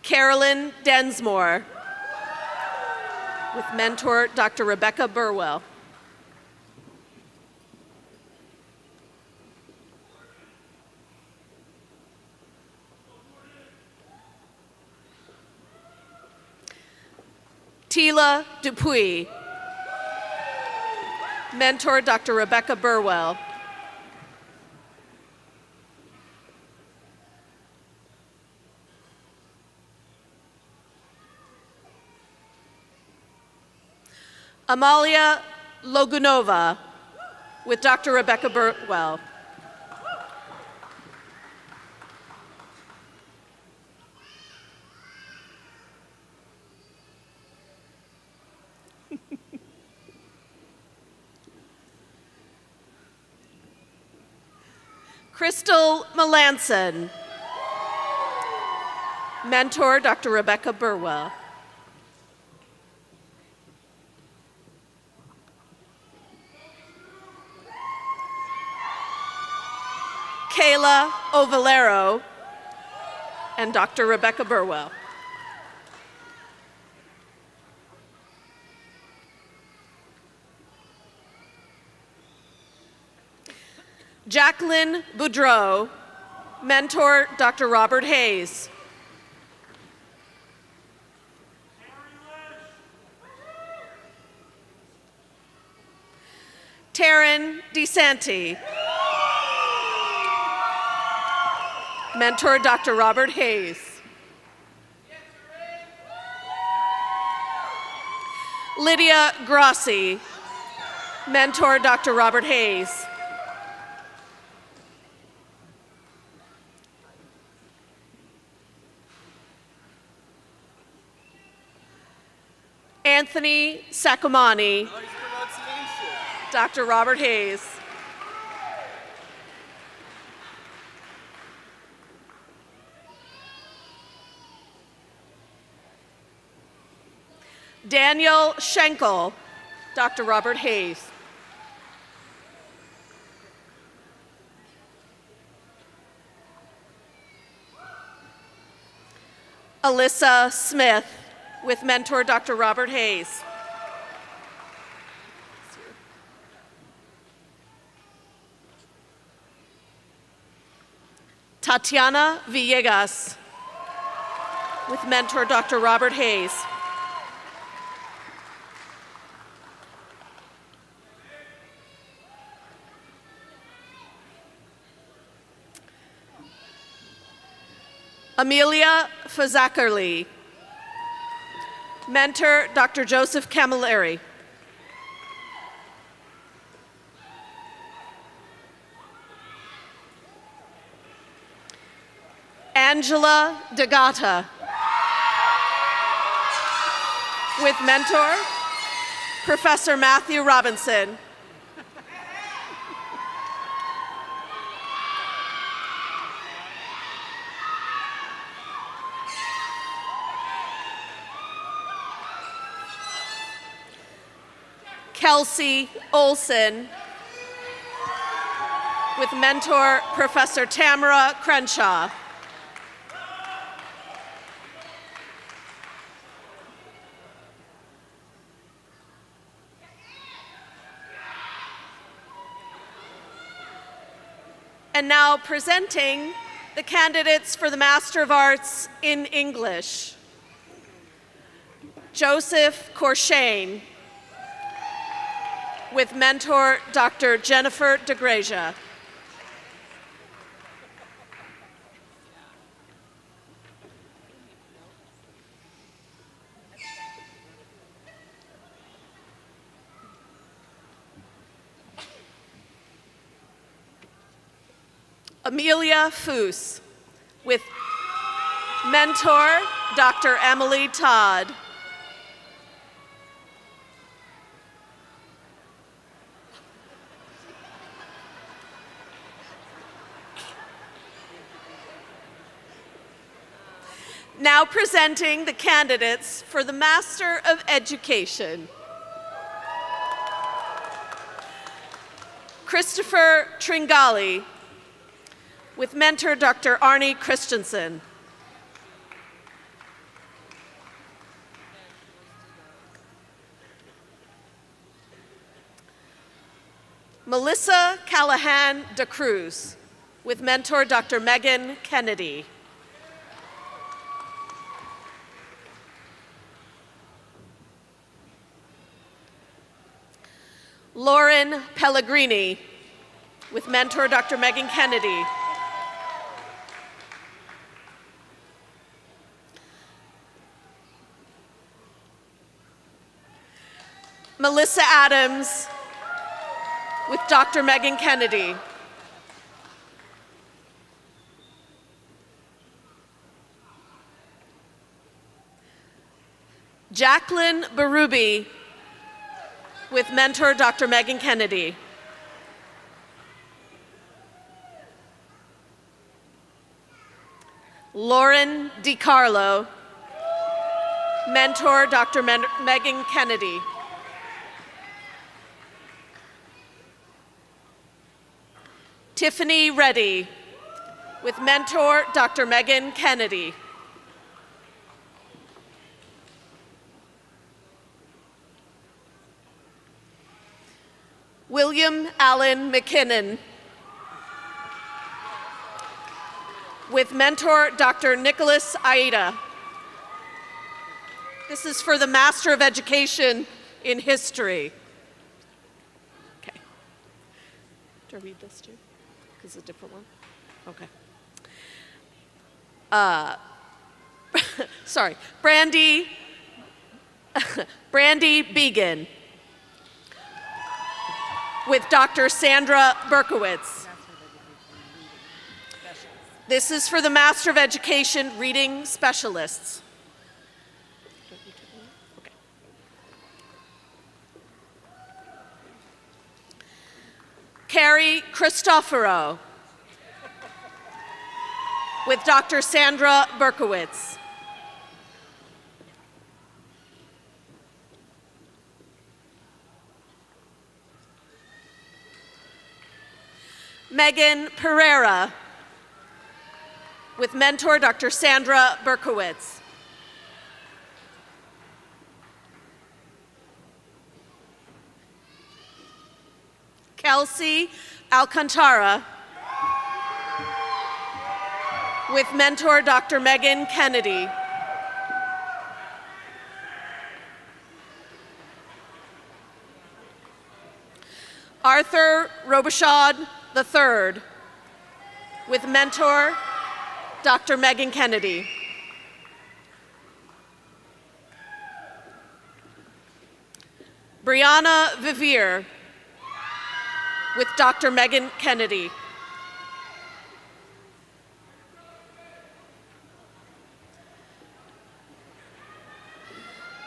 Carolyn Densmore, with mentor Dr. Rebecca Burwell. Tila Dupuy, mentor Dr. Rebecca Burwell. Amalia Logunova, with Dr. Rebecca Burwell. Crystal Melanson, mentor Dr. Rebecca Burwell. Kayla Ovalero and Dr. Rebecca Burwell. Jacqueline Boudreau, mentor Dr. Robert Hayes. Taryn DeSanti, mentor Dr. Robert Hayes. Lydia Grossi, mentor Dr. Robert Hayes. Anthony Sacomani, Dr. Robert Hayes. Daniel Schenkel, Dr. Robert Hayes. Alyssa Smith, with mentor Dr. Robert Hayes. Tatiana Villegas, with mentor Dr. Robert Hayes. Amelia Fazakerly, mentor Dr. Joseph Camilleri. Angela DeGata, with mentor Professor Matthew Robinson. Kelsey Olson, with mentor Professor Tamara Crenshaw. And now presenting the candidates for the Master of Arts in English. Joseph Corshane, with mentor Dr. Jennifer DeGracia. Amelia Foose, with mentor Dr. Emily Todd. Now presenting the candidates for the Master of Education. Christopher Tringali, with mentor Dr. Arnie Christensen. Melissa Callahan de Cruz, with mentor Dr. Megan Kennedy. Lauren Pellegrini, with mentor Dr. Megan Kennedy. Melissa Adams, with Dr. Megan Kennedy. Jacqueline Berube, with mentor Dr. Megan Kennedy. Lauren DiCarlo, mentor Dr. Megan Kennedy. Tiffany Reddy, with mentor Dr. Megan Kennedy. William Allen McKinnon, with mentor Dr. Nicholas Aida. This is for the Master of Education in History. Okay. Do I read this too? Because it's a different one? Okay. Sorry. Brandy Began, with Dr. Sandra Berkowitz. This is for the Master of Education Reading Specialists. Okay. Carrie Cristoforo, with Dr. Sandra Berkowitz. Megan Pereira, with mentor Dr. Sandra Berkowitz. Kelsey Alcantara, with mentor Dr. Megan Kennedy. Arthur Robichaud III, with mentor Dr. Megan Kennedy. Brianna Vivier, with Dr. Megan Kennedy.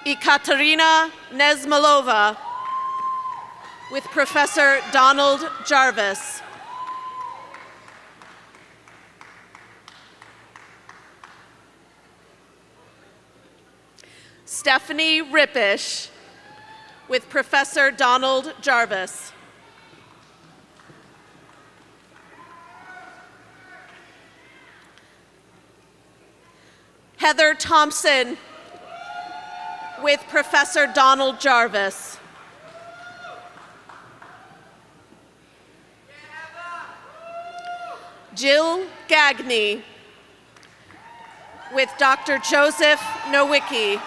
Ekaterina Nezmalova, with Professor Donald Jarvis. Stephanie Rippish, with Professor Donald Jarvis. Heather Thompson, with Professor Donald Jarvis. Jill Gagney, with Dr. Joseph Nowicki.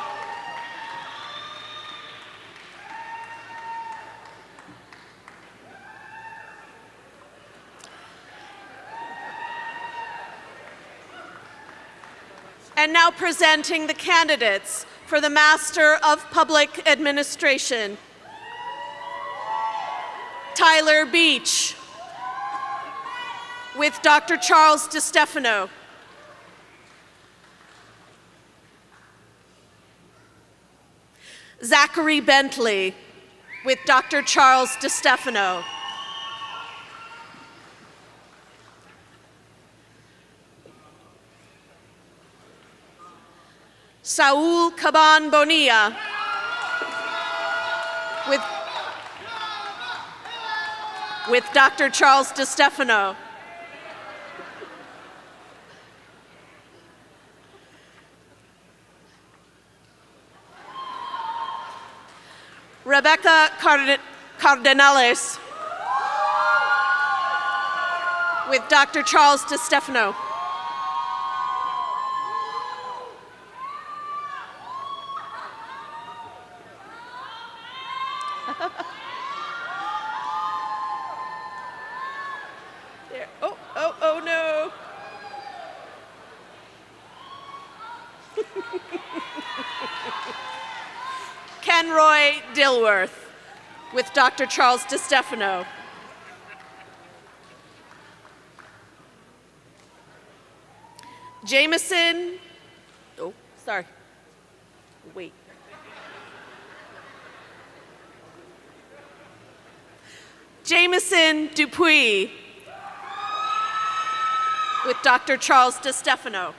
And now presenting the candidates for the Master of Public Administration. Tyler Beach, with Dr. Charles DeStefano. Zachary Bentley, with Dr. Charles DeStefano. Saul Caban Bonilla, with Dr. Charles DeStefano. Rebecca Cardenales, with Dr. Charles DeStefano. There. Oh no. Kenroy Dilworth, with Dr. Charles DeStefano. Jameson, wait. Jameson Dupuis, with Dr. Charles DeStefano.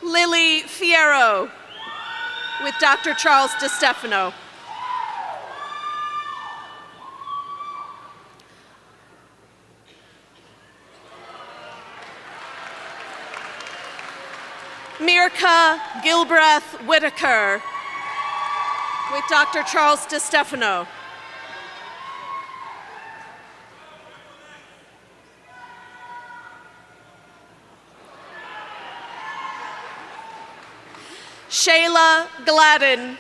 Lily Fierro, with Dr. Charles DeStefano. Mirka Gilbreth Whitaker, with Dr. Charles DeStefano. Shayla Gladden,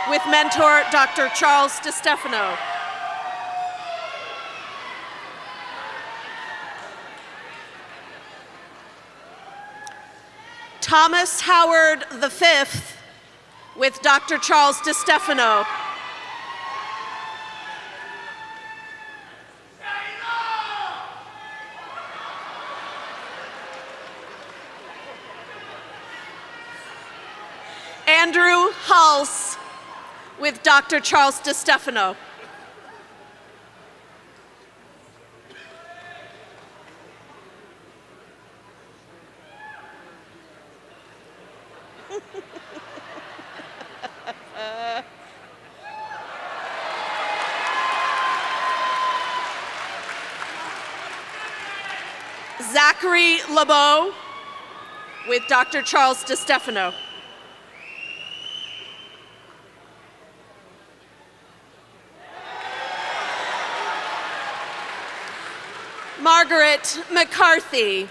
with mentor Dr. Charles DeStefano. Thomas Howard V, with Dr. Charles DeStefano. Andrew Hulse, with Dr. Charles DeStefano. Zachary LeBeau, with Dr. Charles DeStefano. Margaret McCarthy.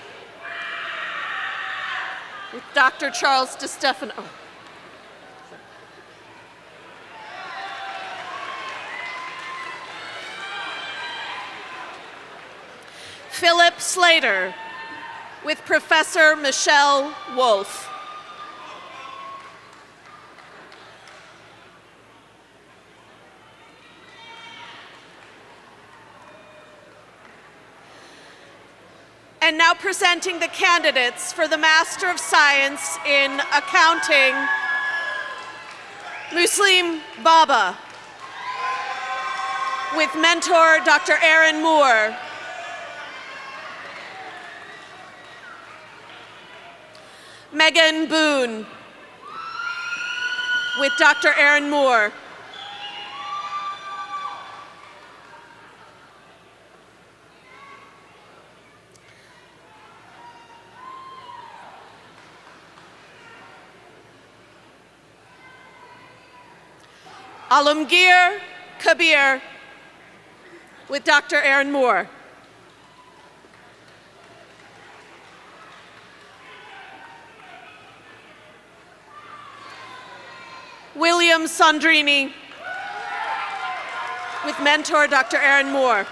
With Dr. Charles DeStefano. Philip Slater, with Professor Michelle Wolf. And now presenting the candidates for the Master of Science in Accounting, Muslim Baba, with mentor Dr. Aaron Moore. Megan Boone, with Dr. Aaron Moore. Alamgir Kabir, with Dr. Aaron Moore. William Sandrini, with mentor Dr. Aaron Moore.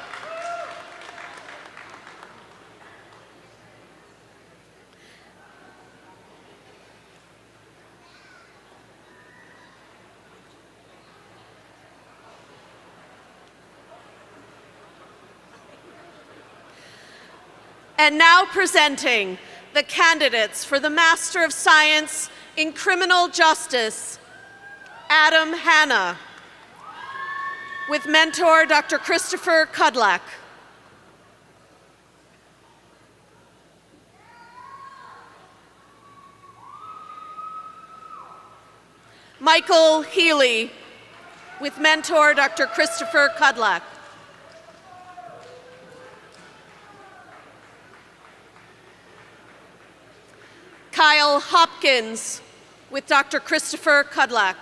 And now presenting the candidates for the Master of Science in Criminal Justice, Adam Hanna, with mentor Dr. Christopher Kudlak. Michael Healy, with mentor Dr. Christopher Kudlak. Kyle Hopkins, with Dr. Christopher Kudlak.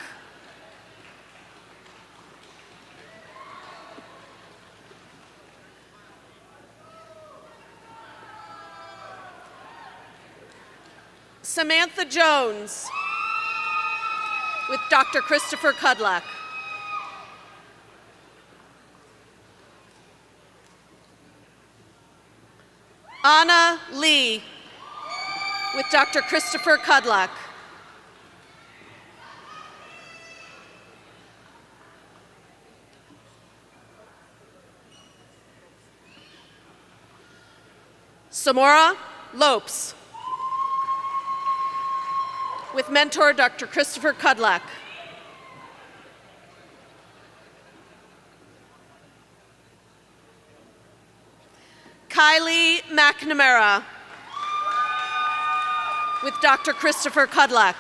Samantha Jones, with Dr. Christopher Kudlak. Anna Lee, with Dr. Christopher Kudlak. Samora Lopes, with mentor Dr. Christopher Kudlak. Kylie McNamara, with Dr. Christopher Kudlak.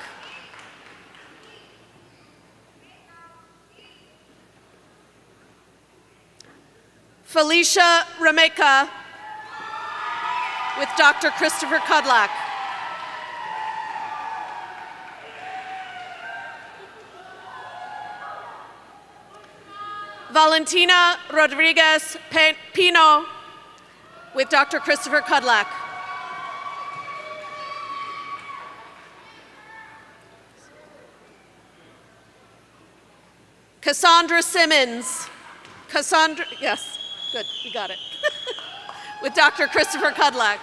Felicia Remeka, with Dr. Christopher Kudlak. Valentina Rodriguez Pino, with Dr. Christopher Kudlak. Cassandra Simmons. Yes, good, you got it. With Dr. Christopher Kudlak.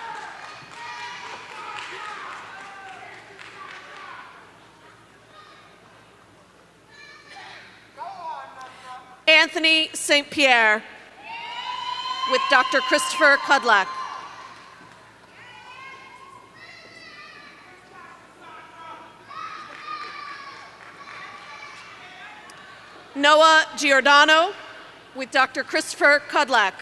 Anthony St. Pierre, with Dr. Christopher Kudlak. Noah Giordano, with Dr. Christopher Kudlak.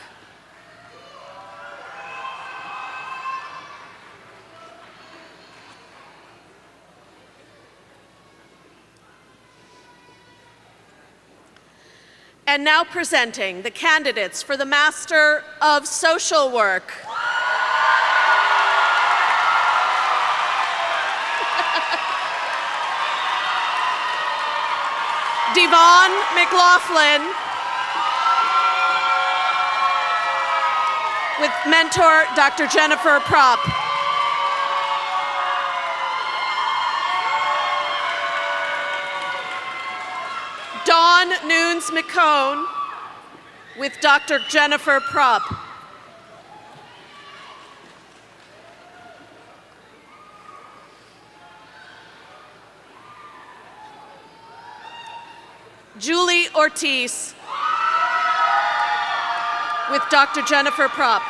And now presenting the candidates for the Master of Social Work. Devon McLaughlin. with mentor Dr. Jennifer Propp. Dawn Nunes McCone with Dr. Jennifer Propp. Julie Ortiz with Dr. Jennifer Propp.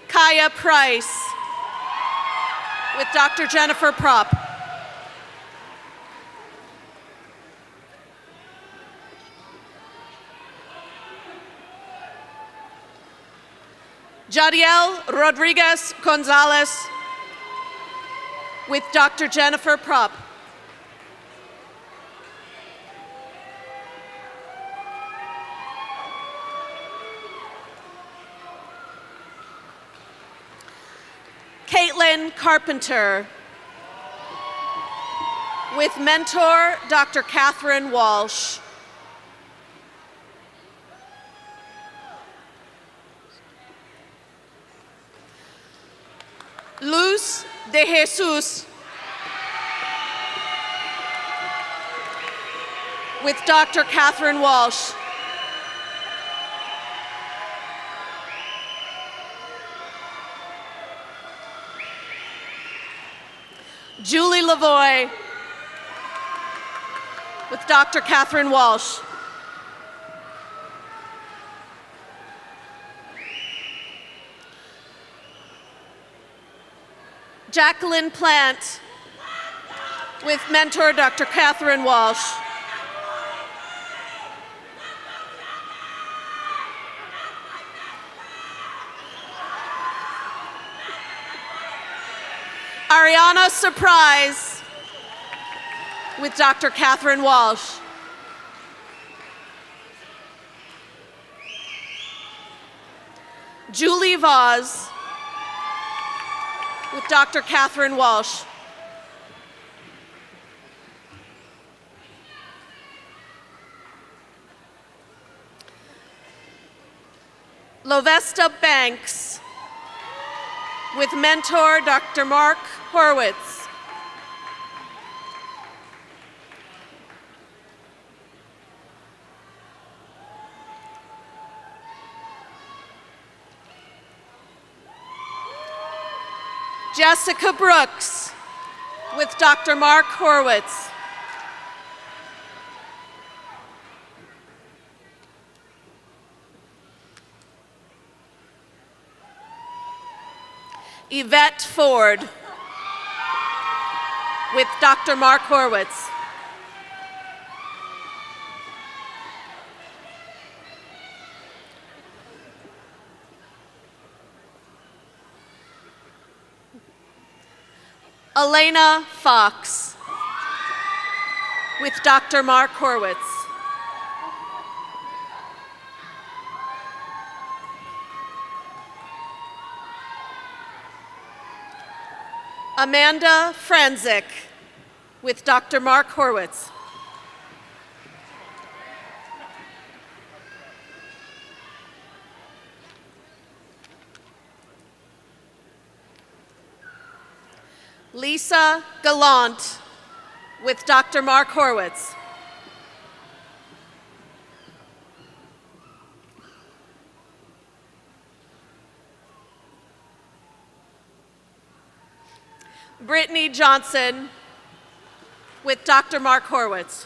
Kaya Price with Dr. Jennifer Propp. Jadiel Rodriguez Gonzalez with Dr. Jennifer Propp. Caitlin Carpenter with mentor Dr. Catherine Walsh. Luz de Jesus with Dr. Catherine Walsh. Julie Lavoie with Dr. Catherine Walsh. Jacqueline Plant with mentor Dr. Catherine Walsh. Ariana Surprise with Dr. Catherine Walsh. Julie Vaz with Dr. Catherine Walsh. Lovesta Banks with mentor Dr. Mark Horwitz. Jessica Brooks with Dr. Mark Horwitz. Yvette Ford with Dr. Mark Horwitz. Elena Fox with Dr. Mark Horwitz. Amanda Franzik with Dr. Mark Horwitz. Lisa Gallant with Dr. Mark Horwitz. Brittany Johnson with Dr. Mark Horwitz.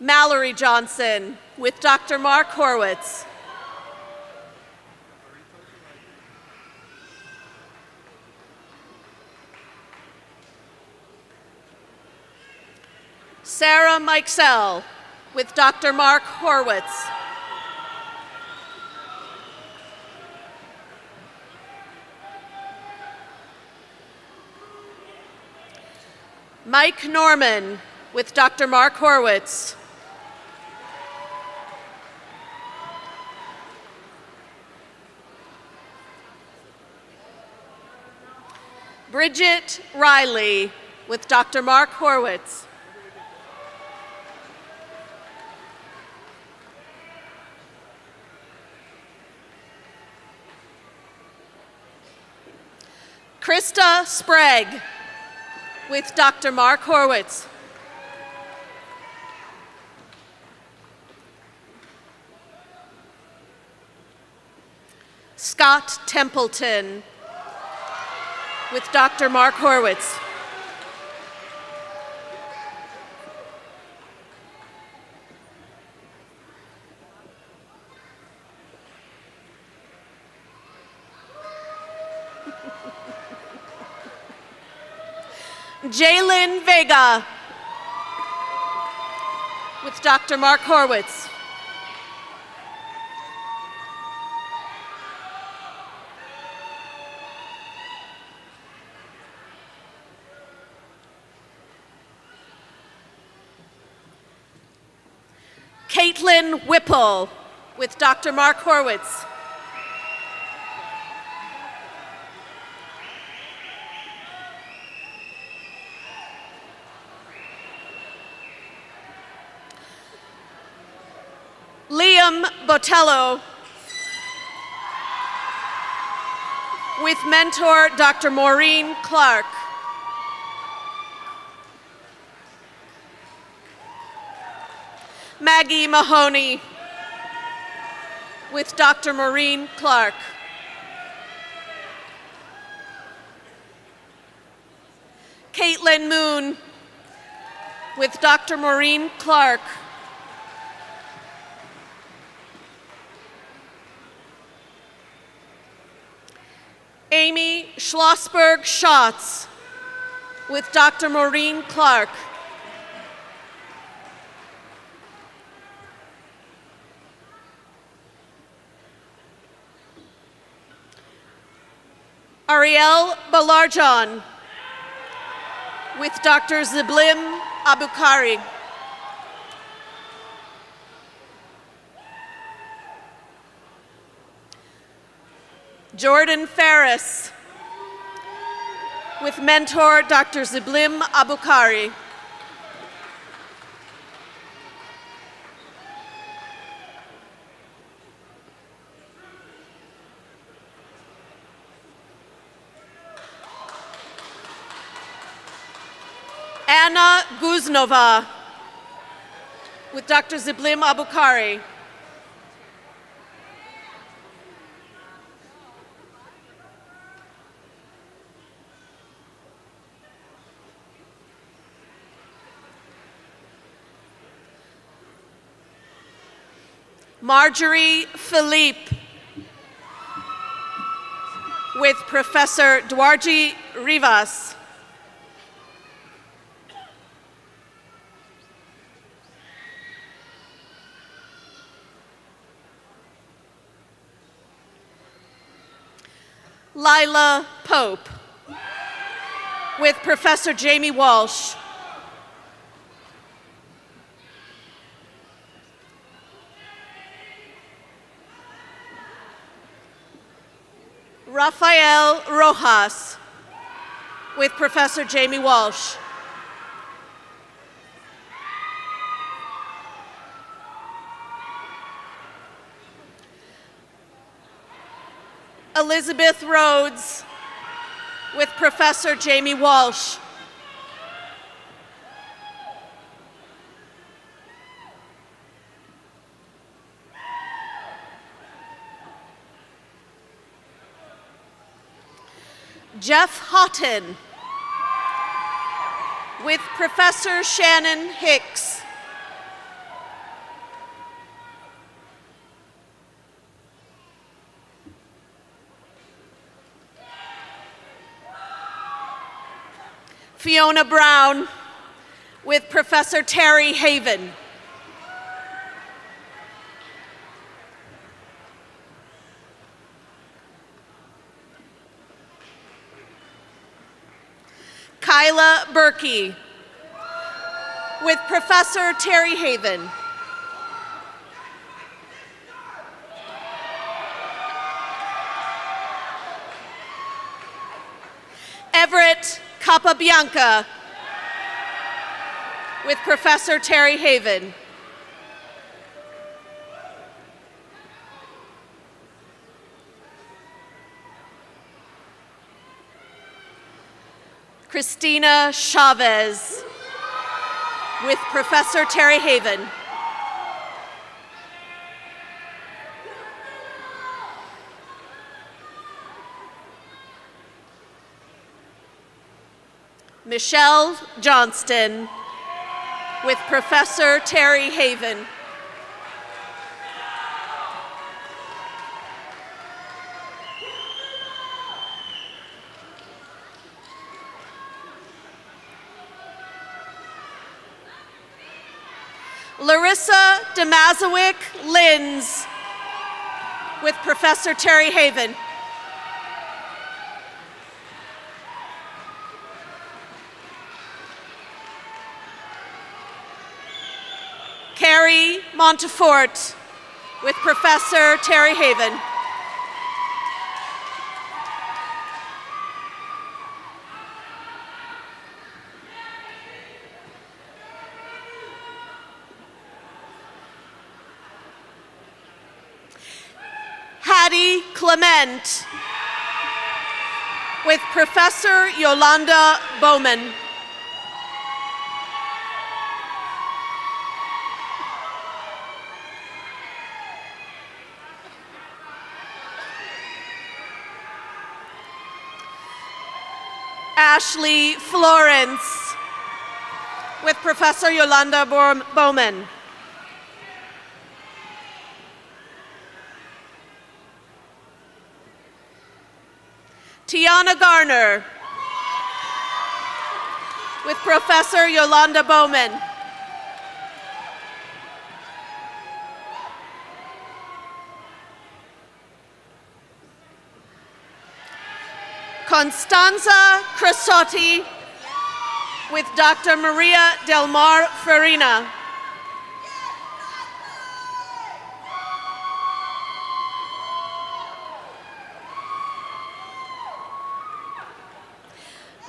Mallory Johnson with Dr. Mark Horwitz. Sarah Mikesell with Dr. Mark Horwitz. Mike Norman with Dr. Mark Horwitz. Bridget Riley with Dr. Mark Horwitz. Krista Sprague with Dr. Mark Horwitz. Scott Templeton with Dr. Mark Horwitz. Jalen Vega with Dr. Mark Horwitz. Caitlin Whipple with Dr. Mark Horwitz. Liam Botello with mentor Dr. Maureen Clark. Maggie Mahoney with Dr. Maureen Clark. Caitlin Moon with Dr. Maureen Clark. Amy Schlossberg Schatz with Dr. Maureen Clark. Ariel Balarjan with Dr. Ziblim Abukari. Jordan Ferris with mentor Dr. Ziblim Abukari. Anna Guznova with Dr. Ziblim Abukari. Marjorie Philippe with Professor Dwarji Rivas. Lila Pope with Professor Jamie Walsh. Rafael Rojas with Professor Jamie Walsh. Elizabeth Rhodes with Professor Jamie Walsh. Jeff Houghton with Professor Shannon Hicks. Fiona Brown with Professor Terry Haven. Kyla Berkey with Professor Terry Haven. Everett Capabianca with Professor Terry Haven. Christina Chavez with Professor Terry Haven. Michelle Johnston with Professor Terry Haven. Larissa Demazowick Linz with Professor Terry Haven. Carrie Montefort with Professor Terry Haven. Hattie Clement with Professor Yolanda Bowman. Ashley Florence with Professor Yolanda Bowman. Tiana Garner with Professor Yolanda Bowman. Constanza Crasotti with Dr. Maria Del Mar Farina.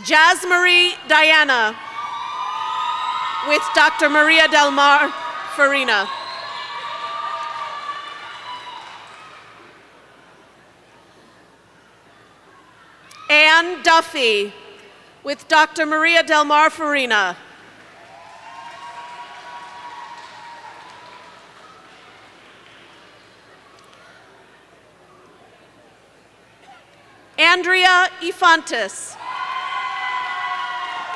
Jasmarie Diana with Dr. Maria Del Mar Farina. Anne Duffy with Dr. Maria Del Mar Farina. Andrea Ifantis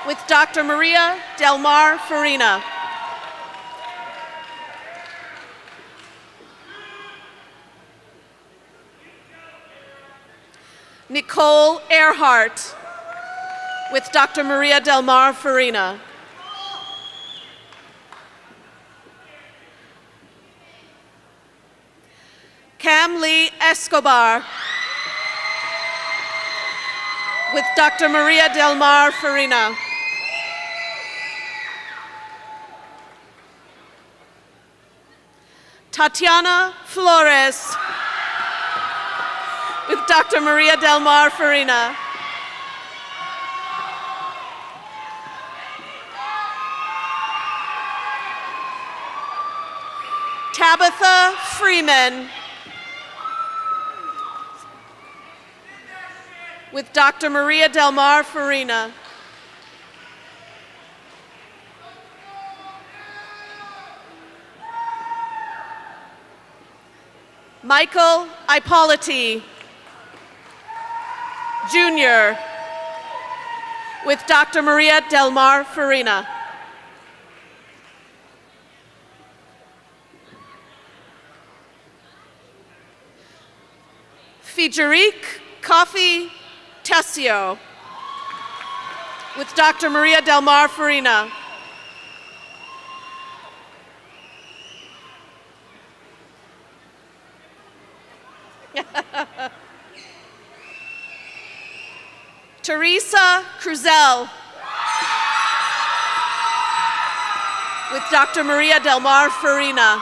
with Dr. Maria Del Mar Farina. Nicole Earhart with Dr. Maria Del Mar Farina. Cam Lee Escobar with Dr. Maria Del Mar Farina. Tatiana Flores with Dr. Maria Del Mar Farina. Tabitha Freeman with Dr. Maria Del Mar Farina. Michael Ippoliti Jr. with Dr. Maria Del Mar Farina. Fijerique Coffee Tessio with Dr. Maria Del Mar Farina. Teresa Cruzel with Dr. Maria Del Mar Farina.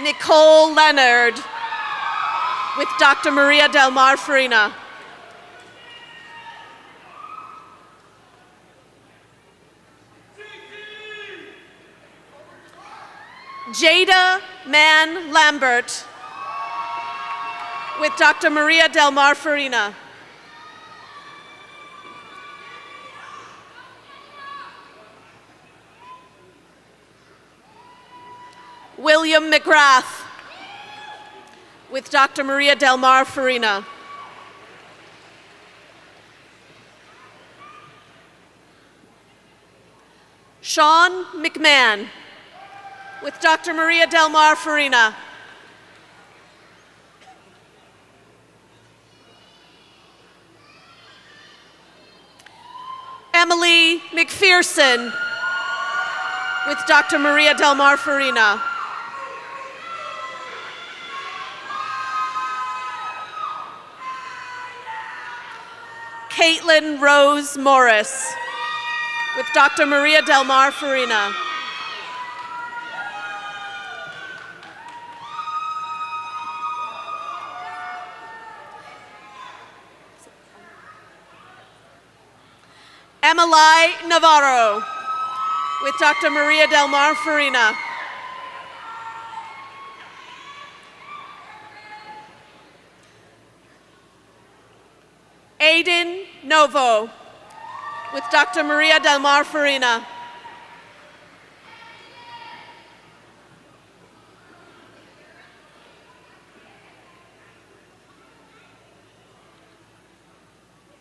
Nicole Leonard with Dr. Maria Del Mar Farina. Jada Mann Lambert with Dr. Maria Del Mar Farina. William McGrath with Dr. Maria Del Mar Farina. Sean McMahon with Dr. Maria Del Mar Farina. Emily McPherson with Dr. Maria Del Mar Farina. Caitlin Rose Morris with Dr. Maria Del Mar Farina. Emily Navarro with Dr. Maria Del Mar Farina. Aiden Novo with Dr. Maria Del Mar Farina.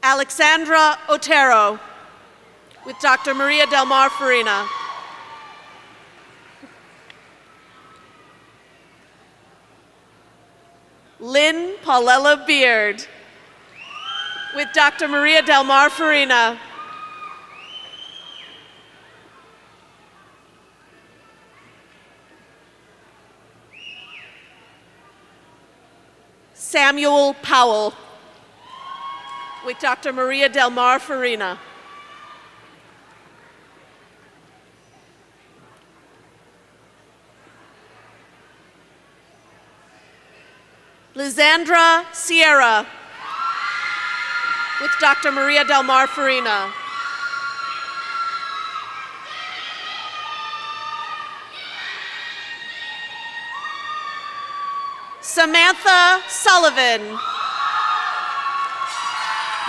Alexandra Otero with Dr. Maria Del Mar Farina. Lynn Paulella Beard with Dr. Maria Del Mar Farina. Samuel Powell with Dr. Maria Del Mar Farina. Lizandra Sierra with Dr. Maria Del Mar Farina. Samantha Sullivan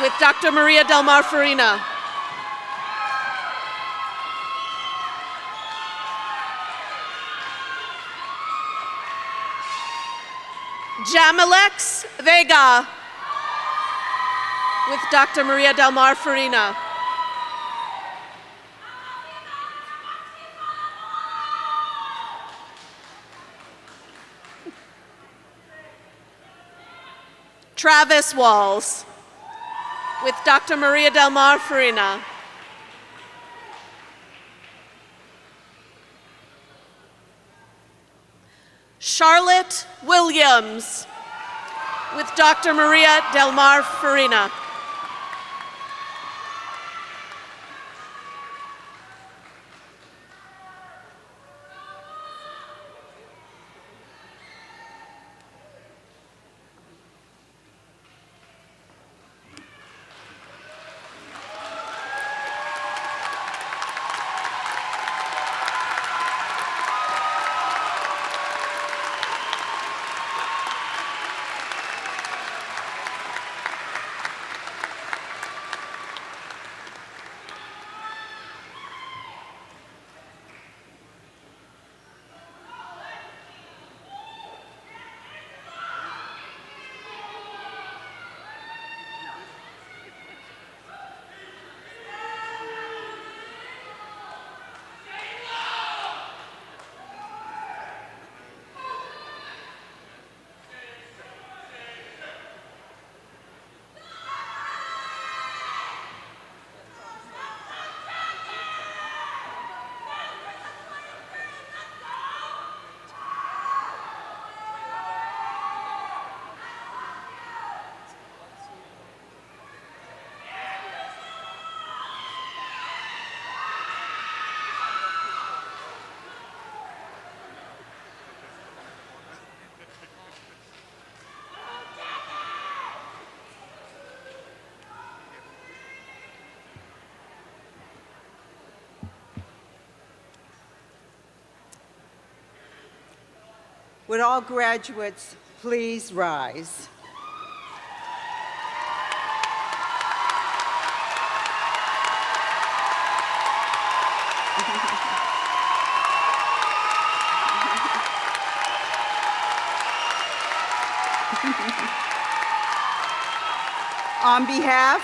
with Dr. Maria Del Mar Farina. Jamilex Vega with Dr. Maria Del Mar Farina. Travis Walls with Dr. Maria Del Mar Farina. Charlotte Williams with Dr. Maria Del Mar Farina. Would all graduates please rise? On behalf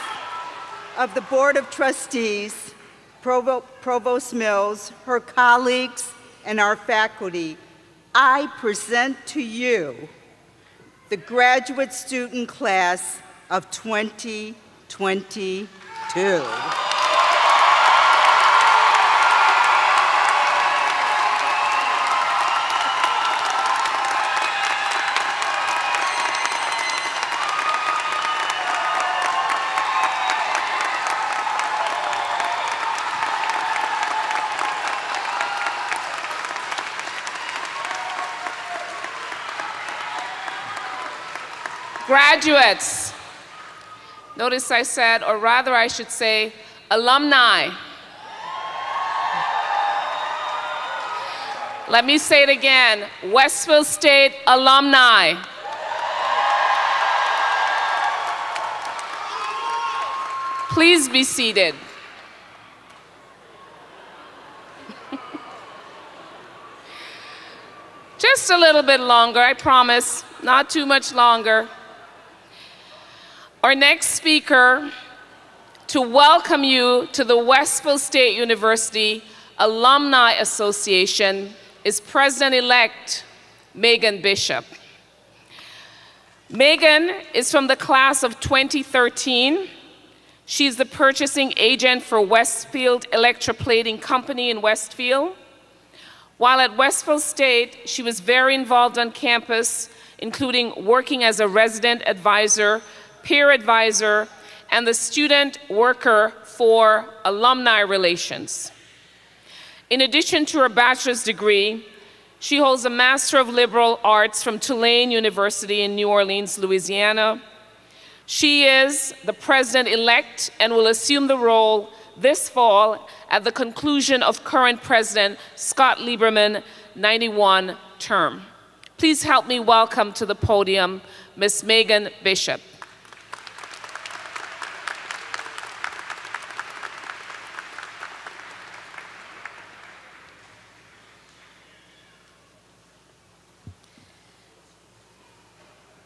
of the Board of Trustees, Provost Mills, her colleagues, and our faculty, I present to you the graduate student class of 2022. Graduates, notice I said, or rather I should say, alumni. Let me say it again, Westfield State alumni. Please be seated. Just a little bit longer, I promise, not too much longer. Our next speaker to welcome you to the Westfield State University Alumni Association is President-elect Megan Bishop. Megan is from the class of 2013. She's the purchasing agent for Westfield Electroplating Company in Westfield. While at Westfield State, she was very involved on campus, including working as a resident advisor, peer advisor, and the student worker for alumni relations. In addition to her bachelor's degree, she holds a Master of Liberal Arts from Tulane University in New Orleans, Louisiana. She is the president-elect and will assume the role this fall at the conclusion of current President Scott Lieberman's 91 term. Please help me welcome to the podium Ms. Megan Bishop.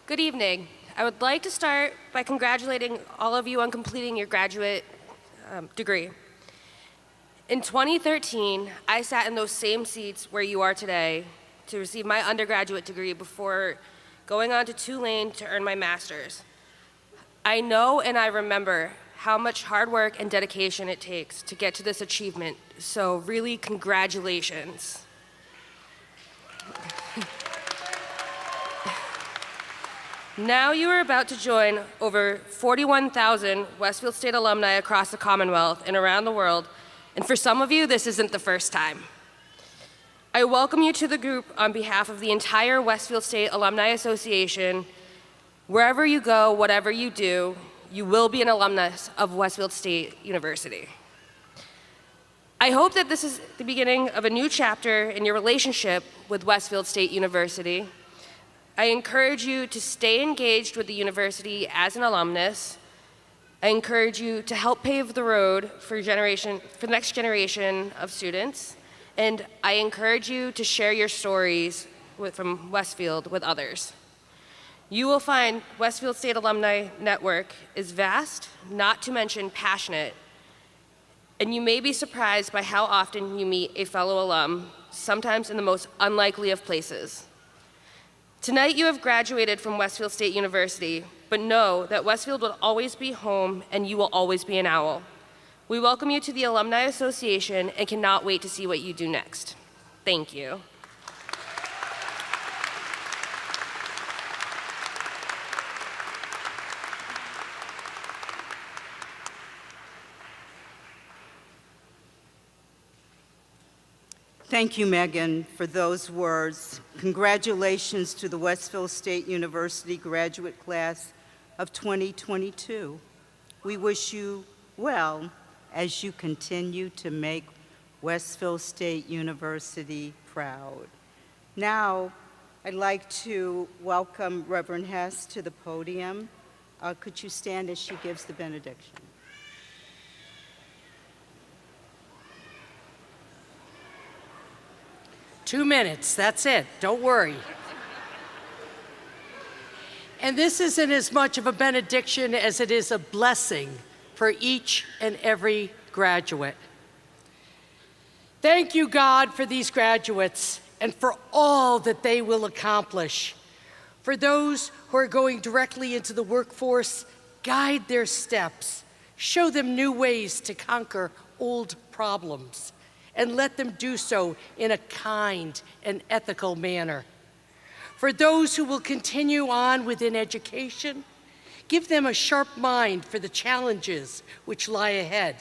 Good evening. I would like to start by congratulating all of you on completing your graduate degree. In 2013, I sat in those same seats where you are today to receive my undergraduate degree before going on to Tulane to earn my master's. I know and I remember how much hard work and dedication it takes to get to this achievement, so really congratulations. Now you are about to join over 41,000 Westfield State alumni across the Commonwealth and around the world, and for some of you, this isn't the first time. I welcome you to the group on behalf of the entire Westfield State Alumni Association. Wherever you go, whatever you do, you will be an alumnus of Westfield State University. I hope that this is the beginning of a new chapter in your relationship with Westfield State University. I encourage you to stay engaged with the university as an alumnus. I encourage you to help pave the road for the next generation of students. And I encourage you to share your stories from Westfield with others. You will find Westfield State Alumni Network is vast, not to mention passionate. And you may be surprised by how often you meet a fellow alum, sometimes in the most unlikely of places. Tonight you have graduated from Westfield State University, but know that Westfield will always be home and you will always be an owl. We welcome you to the Alumni Association and cannot wait to see what you do next. Thank you. Thank you, Megan, for those words. Congratulations to the Westfield State University graduate class of 2022. We wish you well as you continue to make Westfield State University proud. Now, I'd like to welcome Reverend Hess to the podium. Could you stand as she gives the benediction? Two minutes, that's it, don't worry. And this isn't as much of a benediction as it is a blessing for each and every graduate. Thank you, God, for these graduates and for all that they will accomplish. For those who are going directly into the workforce, guide their steps, show them new ways to conquer old problems, and let them do so in a kind and ethical manner. For those who will continue on within education, give them a sharp mind for the challenges which lie ahead,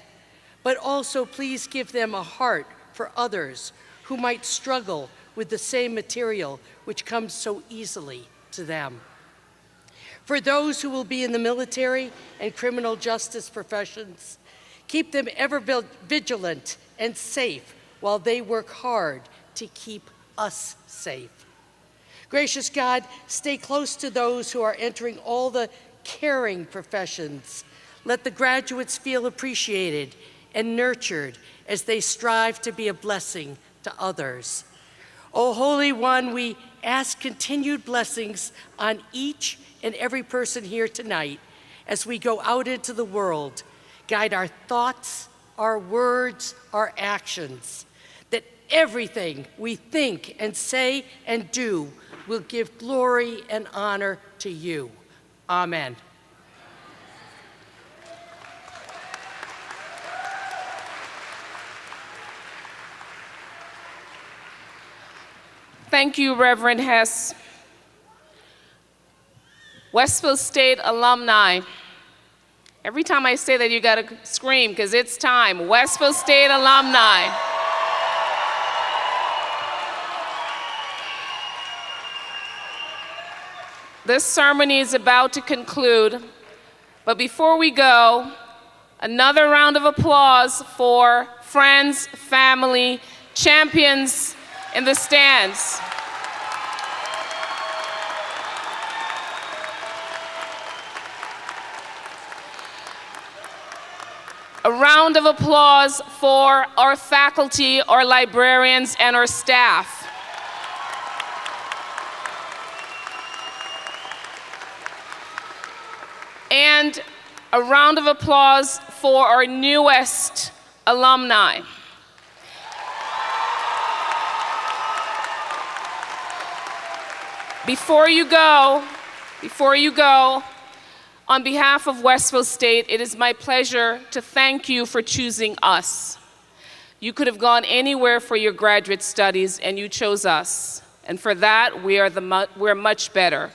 but also please give them a heart for others who might struggle with the same material which comes so easily to them. For those who will be in the military and criminal justice professions, keep them ever vigilant and safe while they work hard to keep us safe. Gracious God, stay close to those who are entering all the caring professions. Let the graduates feel appreciated and nurtured as they strive to be a blessing to others. O Holy One, we ask continued blessings on each and every person here tonight as we go out into the world. Guide our thoughts, our words, our actions, that everything we think and say and do will give glory and honor to you. Amen. Thank you, Reverend Hess. Westfield State alumni. Every time I say that, you gotta scream, because it's time. Westfield State alumni. This ceremony is about to conclude, but before we go, another round of applause for friends, family, champions in the stands. A round of applause for our faculty, our librarians, and our staff. And a round of applause for our newest alumni. Before you go, on behalf of Westfield State, it is my pleasure to thank you for choosing us. You could have gone anywhere for your graduate studies, and you chose us. And for that, we're much better.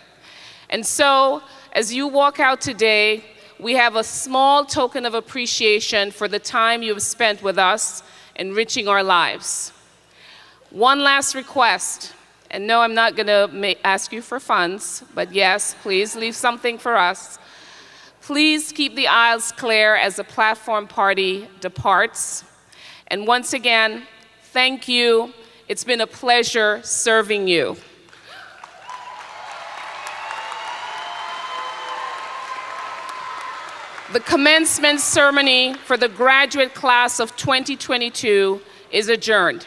And so, as you walk out today, we have a small token of appreciation for the time you have spent with us, enriching our lives. One last request. And no, I'm not going to ask you for funds, but yes, please leave something for us. Please keep the aisles clear as the platform party departs. And once again, thank you. It's been a pleasure serving you. The commencement ceremony for the graduate class of 2022 is adjourned.